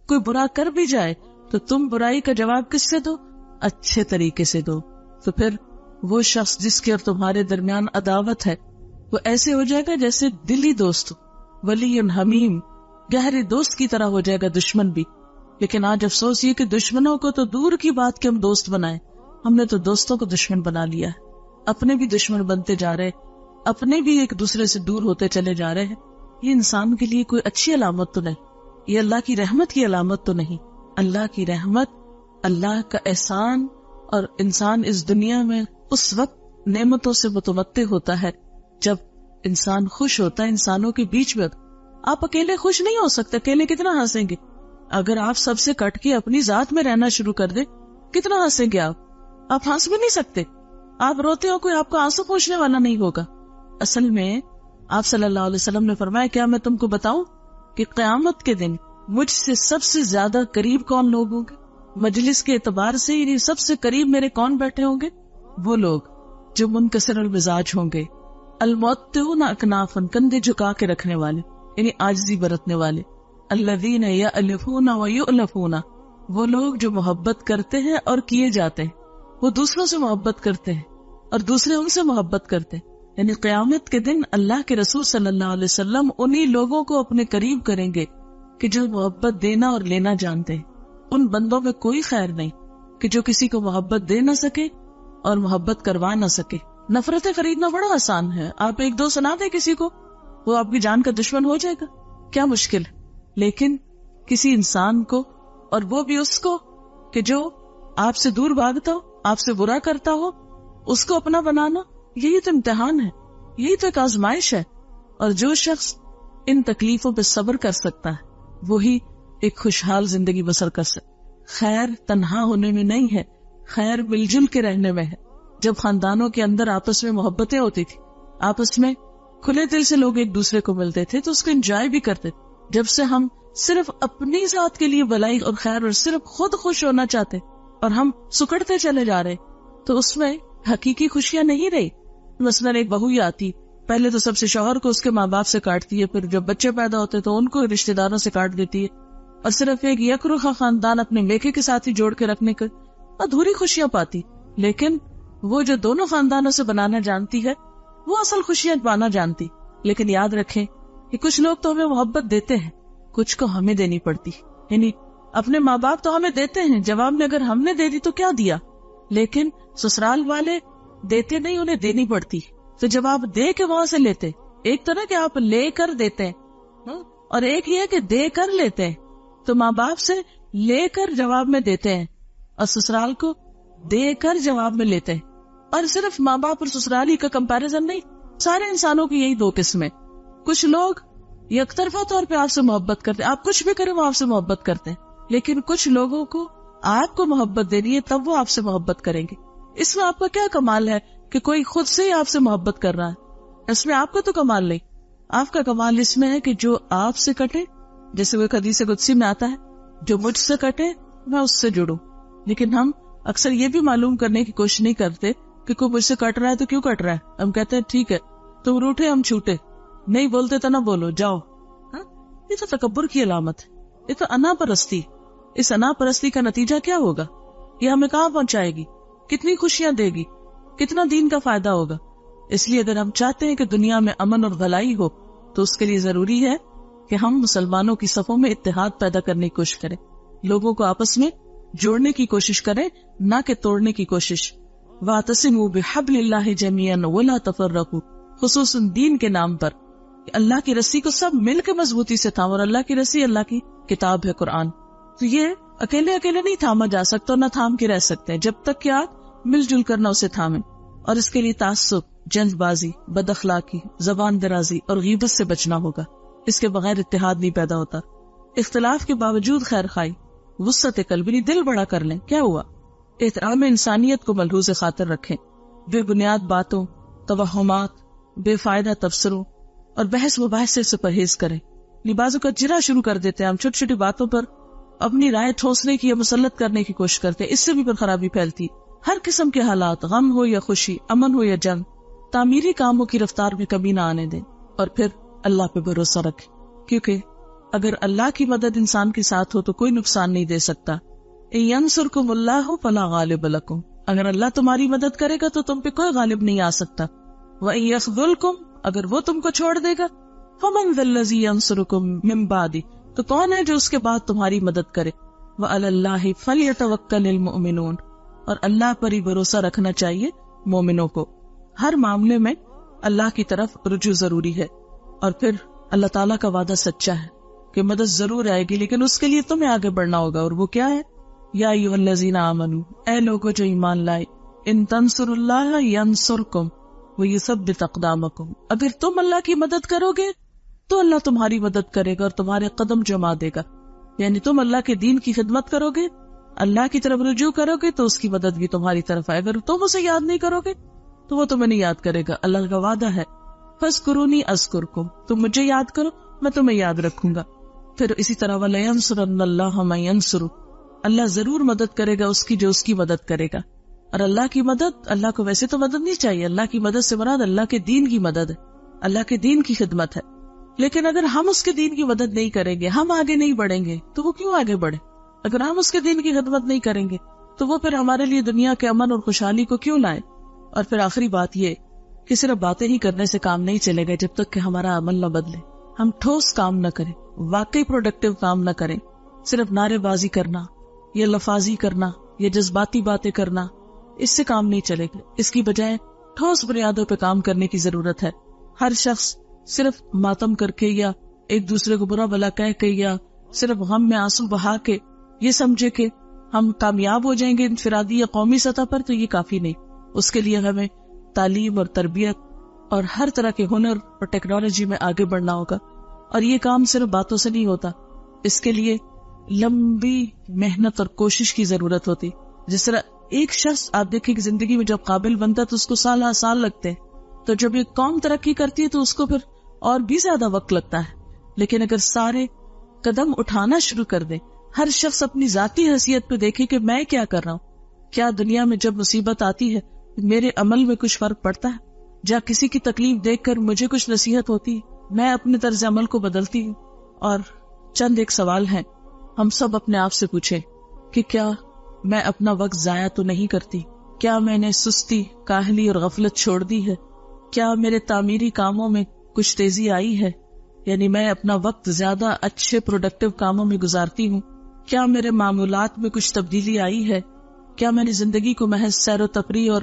کوئی برا کر بھی جائے تو تم برائی کا جواب کس سے دو؟ اچھے طریقے سے دو. تو پھر وہ شخص جس کے اور تمہارے درمیان عداوت ہے وہ ایسے ہو جائے گا جیسے دلی دوست, ولی حمیم, گہرے دوست کی طرح ہو جائے گا دشمن بھی. لیکن آج افسوس یہ کہ دشمنوں کو تو دور کی بات کہ ہم دوست بنائیں, ہم نے تو دوستوں کو دشمن بنا لیا ہے, اپنے بھی دشمن بنتے جا رہے, اپنے بھی ایک دوسرے سے دور ہوتے چلے جا رہے ہیں. یہ انسان کے لیے کوئی اچھی علامت تو نہیں, یہ اللہ کی رحمت کی علامت تو نہیں. اللہ کی رحمت, اللہ کا احسان, اور انسان اس دنیا میں اس وقت نعمتوں سے متمتع ہوتا ہے جب انسان خوش ہوتا ہے انسانوں کے بیچ میں. آپ اکیلے خوش نہیں ہو سکتے, اکیلے کتنا ہنسیں گے؟ اگر آپ سب سے کٹ کے اپنی ذات میں رہنا شروع کر دیں کتنا ہنسیں گے آپ ہنس بھی نہیں سکتے. آپ روتے ہو, کوئی آپ کو آنسو پوچھنے والا نہیں ہوگا. اصل میں آپ صلی اللہ علیہ وسلم نے فرمایا کیا میں تم کو بتاؤں کہ قیامت کے دن مجھ سے سب سے زیادہ قریب کون لوگ ہوں گے؟ مجلس کے اعتبار سے یعنی سب سے قریب میرے کون بیٹھے ہوں گے؟ وہ لوگ جو منکسر المزاج ہوں گے، المعطئون اکنافا، کندھے جھکا کے رکھنے والے یعنی عاجزی برتنے والے، الذین یألفون ویؤلفون، وہ لوگ جو محبت کرتے ہیں اور کیے جاتے ہیں، وہ دوسروں سے محبت کرتے ہیں اور دوسرے ان سے محبت کرتے ہیں. یعنی قیامت کے دن اللہ کے رسول صلی اللہ علیہ وسلم انہی لوگوں کو اپنے قریب کریں گے کہ جو محبت دینا اور لینا جانتے ہیں. ان بندوں میں کوئی خیر نہیں کہ جو کسی کو محبت دے نہ سکے اور محبت کروا نہ سکے. نفرتیں خریدنا بڑا آسان ہے، آپ ایک دو سنا دیں کسی کو، وہ آپ کی جان کا دشمن ہو جائے گا، کیا مشکل ہے. لیکن کسی انسان کو، اور وہ بھی اس کو کہ جو آپ سے دور بھاگتا ہو، آپ سے برا کرتا ہو، اس کو اپنا بنانا، یہی تو امتحان ہے، یہی تو ایک آزمائش ہے. اور جو شخص ان تکلیفوں پہ صبر کر سکتا ہے وہی ایک خوشحال زندگی بسر کر سکتا. خیر تنہا ہونے میں نہیں ہے، خیر مل جل کے رہنے میں ہے. جب خاندانوں کے اندر آپس میں محبتیں ہوتی تھی، آپس میں کھلے دل سے لوگ ایک دوسرے کو ملتے تھے تو اس کو انجوائے بھی کرتے تھے. جب سے ہم صرف اپنی ذات کے لیے بھلائی اور خیر اور صرف خود خوش ہونا چاہتے اور ہم سکڑتے چلے جا رہے تو اس میں حقیقی خوشیاں نہیں رہی. مثلاً ایک بہو ہی آتی، پہلے تو سب سے شوہر کو اس کے ماں باپ سے کاٹتی ہے، پھر جب بچے پیدا ہوتے تو ان کو رشتہ داروں سے کاٹ دیتی ہے، اور صرف ایک یکرخا خاندان اپنے میکے کے ساتھ ہی جوڑ کے رکھنے کو ادھوری خوشیاں پاتی. لیکن وہ جو دونوں خاندانوں سے بنانا جانتی ہے وہ اصل خوشیاں پانا جانتی. لیکن یاد رکھیں کہ کچھ لوگ تو ہمیں محبت دیتے ہیں، کچھ کو ہمیں دینی پڑتی. یعنی اپنے ماں باپ تو ہمیں دیتے ہیں، جواب میں اگر ہم نے دے دی تو کیا دیا، لیکن سسرال والے دیتے نہیں، انہیں دینی پڑتی. تو جب آپ دے کے وہاں سے لیتے، ایک تو نا کہ آپ لے کر دیتے ہیں اور ایک یہ کہ دے کر لیتے ہیں. تو ماں باپ سے لے کر جواب میں دیتے ہیں اور سسرال کو دے کر جواب میں لیتے ہیں. اور صرف ماں باپ اور سسرال ہی کا کمپیریزن نہیں، سارے انسانوں کی یہی دو قسمیں. کچھ لوگ یک طرفہ طور پہ آپ سے محبت کرتے، آپ کچھ بھی کریں وہ آپ سے محبت کرتے ہیں. لیکن کچھ لوگوں کو آپ کو محبت دینی ہے تب وہ آپ سے محبت کریں گے. اس میں آپ کا کیا کمال ہے کہ کوئی خود سے ہی آپ سے محبت کر رہا ہے؟ اس میں آپ کا تو کمال نہیں. آپ کا کمال اس میں ہے کہ جو آپ سے کٹے، جیسے وہ حدیث قدسی میں آتا ہے، جو مجھ سے کٹے میں اس سے جڑوں. لیکن ہم اکثر یہ بھی معلوم کرنے کی کوشش نہیں کرتے کہ کوئی مجھ سے کٹ رہا ہے تو کیوں کٹ رہا ہے. ہم کہتے ہیں ٹھیک ہے تم روٹے ہم چھوٹے، نہیں بولتے تو نہ بولو، جاؤ. یہ تو تکبر کی علامت ہے، یہ تو انا پرستی. اس انا پرستی کا نتیجہ کیا ہوگا؟ یہ ہمیں کہاں پہنچائے گی؟ کتنی خوشیاں دے گی؟ کتنا دین کا فائدہ ہوگا؟ اس لیے اگر ہم چاہتے ہیں کہ دنیا میں امن اور بھلائی ہو تو اس کے لیے ضروری ہے کہ ہم مسلمانوں کی صفوں میں اتحاد پیدا کرنے کی کوشش کریں، لوگوں کو آپس میں جوڑنے کی کوشش کریں، نہ کہ توڑنے کی کوشش. وَاعْتَصِمُوا بِحَبْلِ اللَّهِ جَمِيعًا وَلَا تَفَرَّقُوا، خصوصاً دین کے نام پر کہ اللہ کی رسی کو سب مل کے مضبوطی سے تھام، اور اللہ کی رسی اللہ کی کتاب ہے قرآن. تو یہ اکیلے اکیلے نہیں تھاما جا سکتا اور نہ تھام کے رہ سکتے جب تک کہ آپ مل جل کر نہ اسے تھامیں. اور اس کے لیے تعصب، جنگ بازی، بد اخلاقی، زبان درازی اور غیبت سے بچنا ہوگا. اس کے بغیر اتحاد نہیں پیدا ہوتا. اختلاف کے باوجود خیر خواہی، وسعت قلبی، دل بڑا کر لیں، کیا ہوا؟ احترام انسانیت کو ملحوظ خاطر رکھیں، بے بنیاد باتوں، توہمات، بے فائدہ تبصروں اور بحث مباحثے سے پرہیز کریں. لباسوں کا جرا شروع کر دیتے ہیں ہم، چھوٹی چھوٹی باتوں پر اپنی رائے ٹھوسنے کی یا مسلط کرنے کی کوشش کرتے ہیں. اس سے بھی پر خرابی پھیلتی. ہر قسم کے حالات، غم ہو یا خوشی، امن ہو یا جنگ، تعمیری کاموں کی رفتار میں کمی نہ آنے دیں. اور پھر اللہ پہ بھروسہ رکھیں، کیونکہ اگر اللہ کی مدد انسان کے ساتھ ہو تو کوئی نقصان نہیں دے سکتا. ینصرکم اللہ فلا غالب لکم، اگر اللہ تمہاری مدد کرے گا تو تم پہ کوئی غالب نہیں آ سکتا. وَإِن يَخْذُلْكُمْ، اگر وہ تم کو چھوڑ دے گا، فَمَنْ ذَا الَّذِي يَنصُرُكُمْ مِنْ بَعْدِهِ، تو کون ہے جو اس کے بعد تمہاری مدد کرے. وَعَلَى اللَّهِ فَلْيَتَوَكَّلِ الْمُؤْمِنُونَ، اور اللہ پر ہی بھروسہ رکھنا چاہیے مومنوں کو. ہر معاملے میں اللہ کی طرف رجوع ضروری ہے. اور پھر اللہ تعالیٰ کا وعدہ سچا ہے کہ مدد ضرور آئے گی، لیکن اس کے لیے تمہیں آگے بڑھنا ہوگا. اور وہ کیا ہے؟ یا ایھا الذین آمنوا، اے لوگو جو ایمان لائے، ان تنصروا اللہ ینصرکم ویثبت اقدامکم، اگر تم اللہ کی مدد کرو گے تو اللہ تمہاری مدد کرے گا اور تمہارے قدم جما دے گا. یعنی تم اللہ کے دین کی خدمت کرو گے، اللہ کی طرف رجوع کرو گے تو اس کی مدد بھی تمہاری طرف آئے. اگر تم اسے یاد نہیں کرو گے تو وہ تمہیں نہیں یاد کرے گا. اللہ کا وعدہ ہے فاذکرونی اذکرکم، تم مجھے یاد کرو میں تمہیں یاد رکھوں گا. پھر اسی طرح وَلَيَنْصُرَنَّ اللَّهُ مَن يَنْصُرُهُ، اللہ ضرور مدد کرے گا اس کی جو اس کی مدد کرے گا. اور اللہ کی مدد، اللہ کو ویسے تو مدد نہیں چاہیے، اللہ کی مدد سے مراد اللہ کے دین کی مدد ہے، اللہ کے دین کی خدمت ہے. لیکن اگر ہم اس کے دین کی مدد نہیں کریں گے، ہم آگے نہیں بڑھیں گے، تو وہ کیوں آگے بڑھے؟ اگر ہم اس کے دین کی خدمت نہیں کریں گے تو وہ پھر ہمارے لیے دنیا کے امن اور خوشحالی کو کیوں لائے؟ اور پھر آخری بات یہ کہ صرف باتیں ہی کرنے سے کام نہیں چلے گا جب تک کہ ہمارا عمل نہ بدلے. ہم ٹھوس کام نہ کریں، واقعی پروڈکٹیو کام نہ کریں. صرف نعرے بازی کرنا یا لفاظی کرنا یا جذباتی باتیں کرنا، اس سے کام نہیں چلے گا. اس کی بجائے ٹھوس بنیادوں پہ کام کرنے کی ضرورت ہے. ہر شخص صرف ماتم کر کے یا ایک دوسرے کو برا بھلا کہہ کے یا صرف غم میں آنسو بہا کے یہ سمجھے کہ ہم کامیاب ہو جائیں گے انفرادی یا قومی سطح پر، تو یہ کافی نہیں. اس کے لیے ہمیں تعلیم اور تربیت اور ہر طرح کے ہنر اور ٹیکنالوجی میں آگے بڑھنا ہوگا. اور یہ کام صرف باتوں سے نہیں ہوتا، اس کے لیے لمبی محنت اور کوشش کی ضرورت ہوتی. جس طرح ایک شخص آپ دیکھیں کہ زندگی میں جب قابل بنتا ہے تو اس کو سال لگتے ہیں، تو جب ایک قوم ترقی کرتی ہے تو اس کو پھر اور بھی زیادہ وقت لگتا ہے. لیکن اگر سارے قدم اٹھانا شروع کر دیں، ہر شخص اپنی ذاتی حیثیت پہ دیکھے کہ میں کیا کر رہا ہوں، کیا دنیا میں جب مصیبت آتی ہے میرے عمل میں کچھ فرق پڑتا ہے، یا کسی کی تکلیف دیکھ کر مجھے کچھ نصیحت ہوتی ہے، میں اپنے طرز عمل کو بدلتی ہوں. اور چند ایک سوال ہیں ہم سب اپنے آپ سے پوچھیں کہ کیا میں اپنا وقت ضائع تو نہیں کرتی؟ کیا میں نے سستی، کاہلی اور غفلت چھوڑ دی ہے؟ کیا میرے تعمیری کاموں میں کچھ تیزی آئی ہے؟ یعنی میں اپنا وقت زیادہ اچھے پروڈکٹیو کاموں میں گزارتی ہوں؟ کیا میرے معمولات میں کچھ تبدیلی آئی ہے؟ کیا میں نے زندگی کو محض سیر و تفریح اور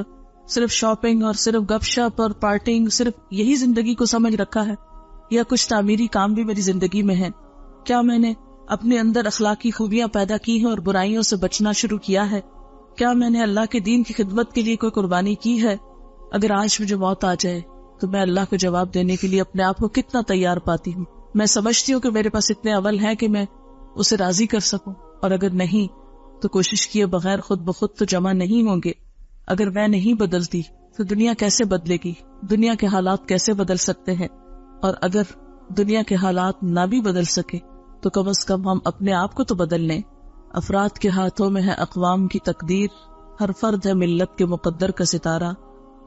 صرف شاپنگ اور صرف گپ شپ اور پارٹنگ، صرف یہی زندگی کو سمجھ رکھا ہے، یا کچھ تعمیری کام بھی میری زندگی میں ہے؟ کیا میں نے اپنے اندر اخلاقی خوبیاں پیدا کی ہیں اور برائیوں سے بچنا شروع کیا ہے؟ کیا میں نے اللہ کے دین کی خدمت کے لیے کوئی قربانی کی ہے؟ اگر آج مجھے موت آ جائے تو میں اللہ کو جواب دینے کے لیے اپنے آپ کو کتنا تیار پاتی ہوں؟ میں سمجھتی ہوں کہ میرے پاس اتنے عمل ہیں کہ میں اسے راضی کر سکوں، اور اگر نہیں تو کوشش کیے بغیر خود بخود تو جمع نہیں ہوں گے. اگر میں نہیں بدلتی تو دنیا کیسے بدلے گی؟ دنیا کے حالات کیسے بدل سکتے ہیں؟ اور اگر دنیا کے حالات نہ بھی بدل سکے تو کم از کم ہم اپنے آپ کو تو بدل لیں. افراد کے ہاتھوں میں ہے اقوام کی تقدیر، ہر فرد ہے ملت کے مقدر کا ستارہ.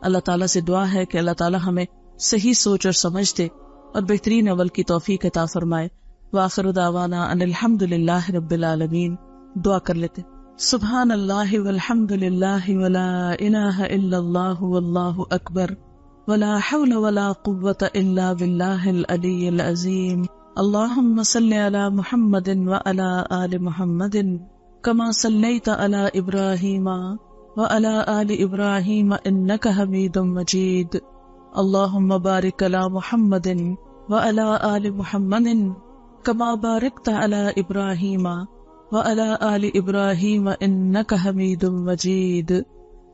اللہ تعالیٰ سے دعا ہے کہ اللہ تعالیٰ ہمیں صحیح سوچ اور سمجھ دے اور بہترین عمل کی توفیق عطا فرمائے. وآخر دعوانا ان الحمد للہ رب العالمین. دعا کر لیتے. سبحان اللہ والحمد للہ ولا الہ الا اللہ واللہ اکبر ولا حول ولا قوة الا باللہ العلی العظیم. اللہم صل علی محمد وعلی آل محمد کما صلیت علی ابراہیم وعلی آل ابراہیم انک حمید مجید. اللہم بارک علی محمد وعلی آل محمد کما بارکت علی ابراہیم وعلی آل ابراہیم انک حمید مجید.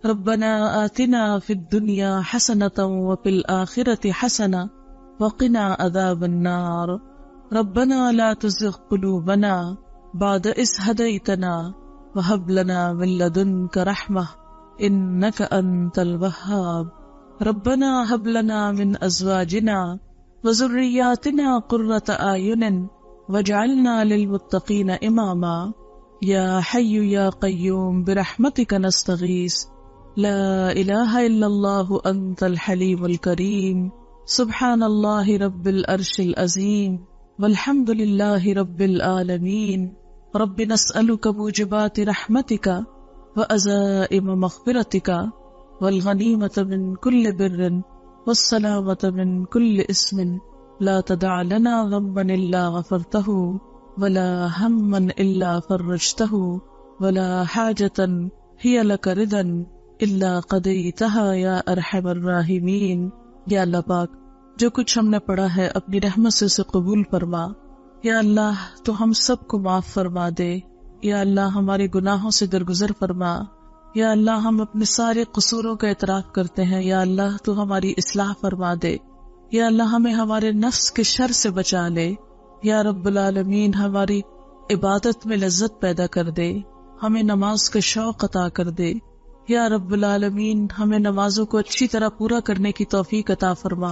ربنا آتنا فی الدنیا حسنۃ وفی الآخرۃ حسنۃ وقنا عذاب النار. ربنا لا تزغ قلوبنا بعد إذ هديتنا وهب لنا من لدنك رحمة إنك أنت الوهاب. ربنا هب لنا من أزواجنا وذرياتنا قرة أعين واجعلنا للمتقين إماما. يا حي يا قيوم برحمتك نستغيث. لا إله إلا الله أنت الحليم الكريم. سبحان الله رب العرش العظيم والحمد لله رب العالمين. رب نسألك موجبات رحمتك وعزائم مغفرتك والغنيمة من كل بر والسلامة من كل اسم. لا تدع لنا ذنبا إلا غفرته ولا هما إلا فرجته ولا حاجة هي لك رضا إلا قضيتها يا أرحم الراحمين. یا اللہ پاک، جو کچھ ہم نے پڑھا ہے اپنی رحمت سے اسے قبول فرما. یا اللہ تو ہم سب کو معاف فرما دے. یا اللہ ہمارے گناہوں سے درگزر فرما. یا اللہ ہم اپنے سارے قصوروں کا اعتراف کرتے ہیں. یا اللہ تو ہماری اصلاح فرما دے. یا اللہ ہمیں ہمارے نفس کے شر سے بچا لے. یا رب العالمین ہماری عبادت میں لذت پیدا کر دے. ہمیں نماز کا شوق عطا کر دے. یا رب العالمین ہمیں نمازوں کو اچھی طرح پورا کرنے کی توفیق عطا فرما.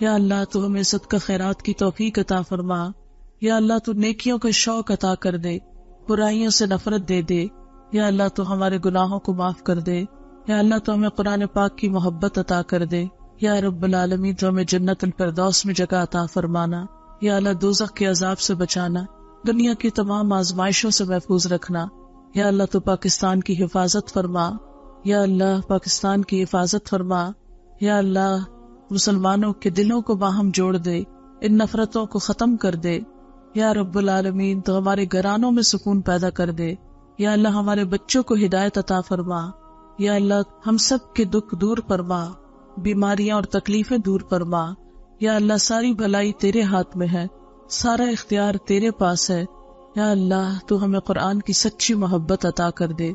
یا اللہ تو ہمیں صدقہ خیرات کی توفیق عطا فرما، یا اللہ تو نیکیوں کا شوق عطا کر دے، برائیوں سے نفرت دے دے، یا اللہ تو ہمارے گناہوں کو معاف کر دے، یا اللہ تو ہمیں قرآن پاک کی محبت عطا کر دے، یا رب العالمین تو ہمیں جنت الفردوس میں جگہ عطا فرمانا، یا اللہ دوزخ کے عذاب سے بچانا، دنیا کی تمام آزمائشوں سے محفوظ رکھنا، یا اللہ تو پاکستان کی حفاظت فرما، یا اللہ پاکستان کی حفاظت فرما، یا اللہ مسلمانوں کے دلوں کو باہم جوڑ دے، ان نفرتوں کو ختم کر دے، یا رب العالمین تو ہمارے گھرانوں میں سکون پیدا کر دے، یا اللہ ہمارے بچوں کو ہدایت عطا فرما، یا اللہ ہم سب کے دکھ دور فرما، بیماریاں اور تکلیفیں دور فرما، یا اللہ ساری بھلائی تیرے ہاتھ میں ہے، سارا اختیار تیرے پاس ہے، یا اللہ تو ہمیں قرآن کی سچی محبت عطا کر دے،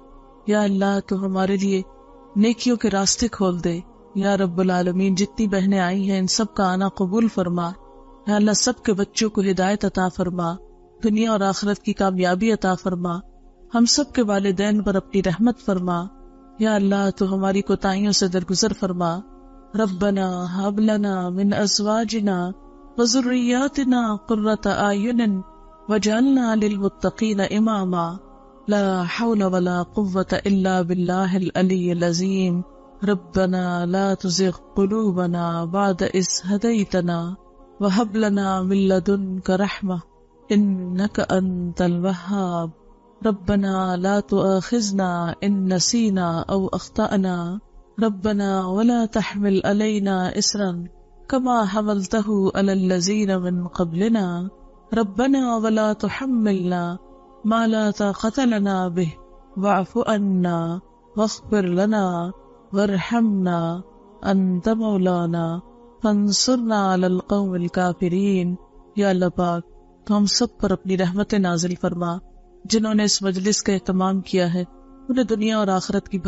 یا اللہ تو ہمارے لیے نیکیوں کے راستے کھول دے، یا رب العالمین جتنی بہنیں آئی ہیں ان سب کا آنا قبول فرما، یا اللہ سب کے بچوں کو ہدایت عطا فرما، دنیا اور آخرت کی کامیابی عطا فرما، ہم سب کے والدین پر اپنی رحمت فرما، یا اللہ تو ہماری کوتاہیوں سے درگزر فرما، ربنا ہب لنا من ازواجنا وذریاتنا قرۃ اعین واجعلنا للمتقین اماما، لا حول ولا قوة الا باللہ العلی العظیم، ربنا لا تزغ قلوبنا بعد اذ ہدیتنا وہب لنا من لدنک رحمہ انک انت الوہاب، ربنا لا تؤاخذنا ان نسینا او اخطأنا، ربنا ولا تحمل علینا اسرا کما حملته علی الذین من قبلنا، ربنا ولا تحملنا ما لا طاقة لنا به واعف عنا واغفر لنا وارحمنا انت مولانا فانصرنا علی القوم الکافرین۔ یا اللہ پاک تو ہم سب پر اپنی رحمت نازل فرما، جنہوں نے اس مجلس کا اہتمام کیا ہے انہیں دنیا اور آخرت کی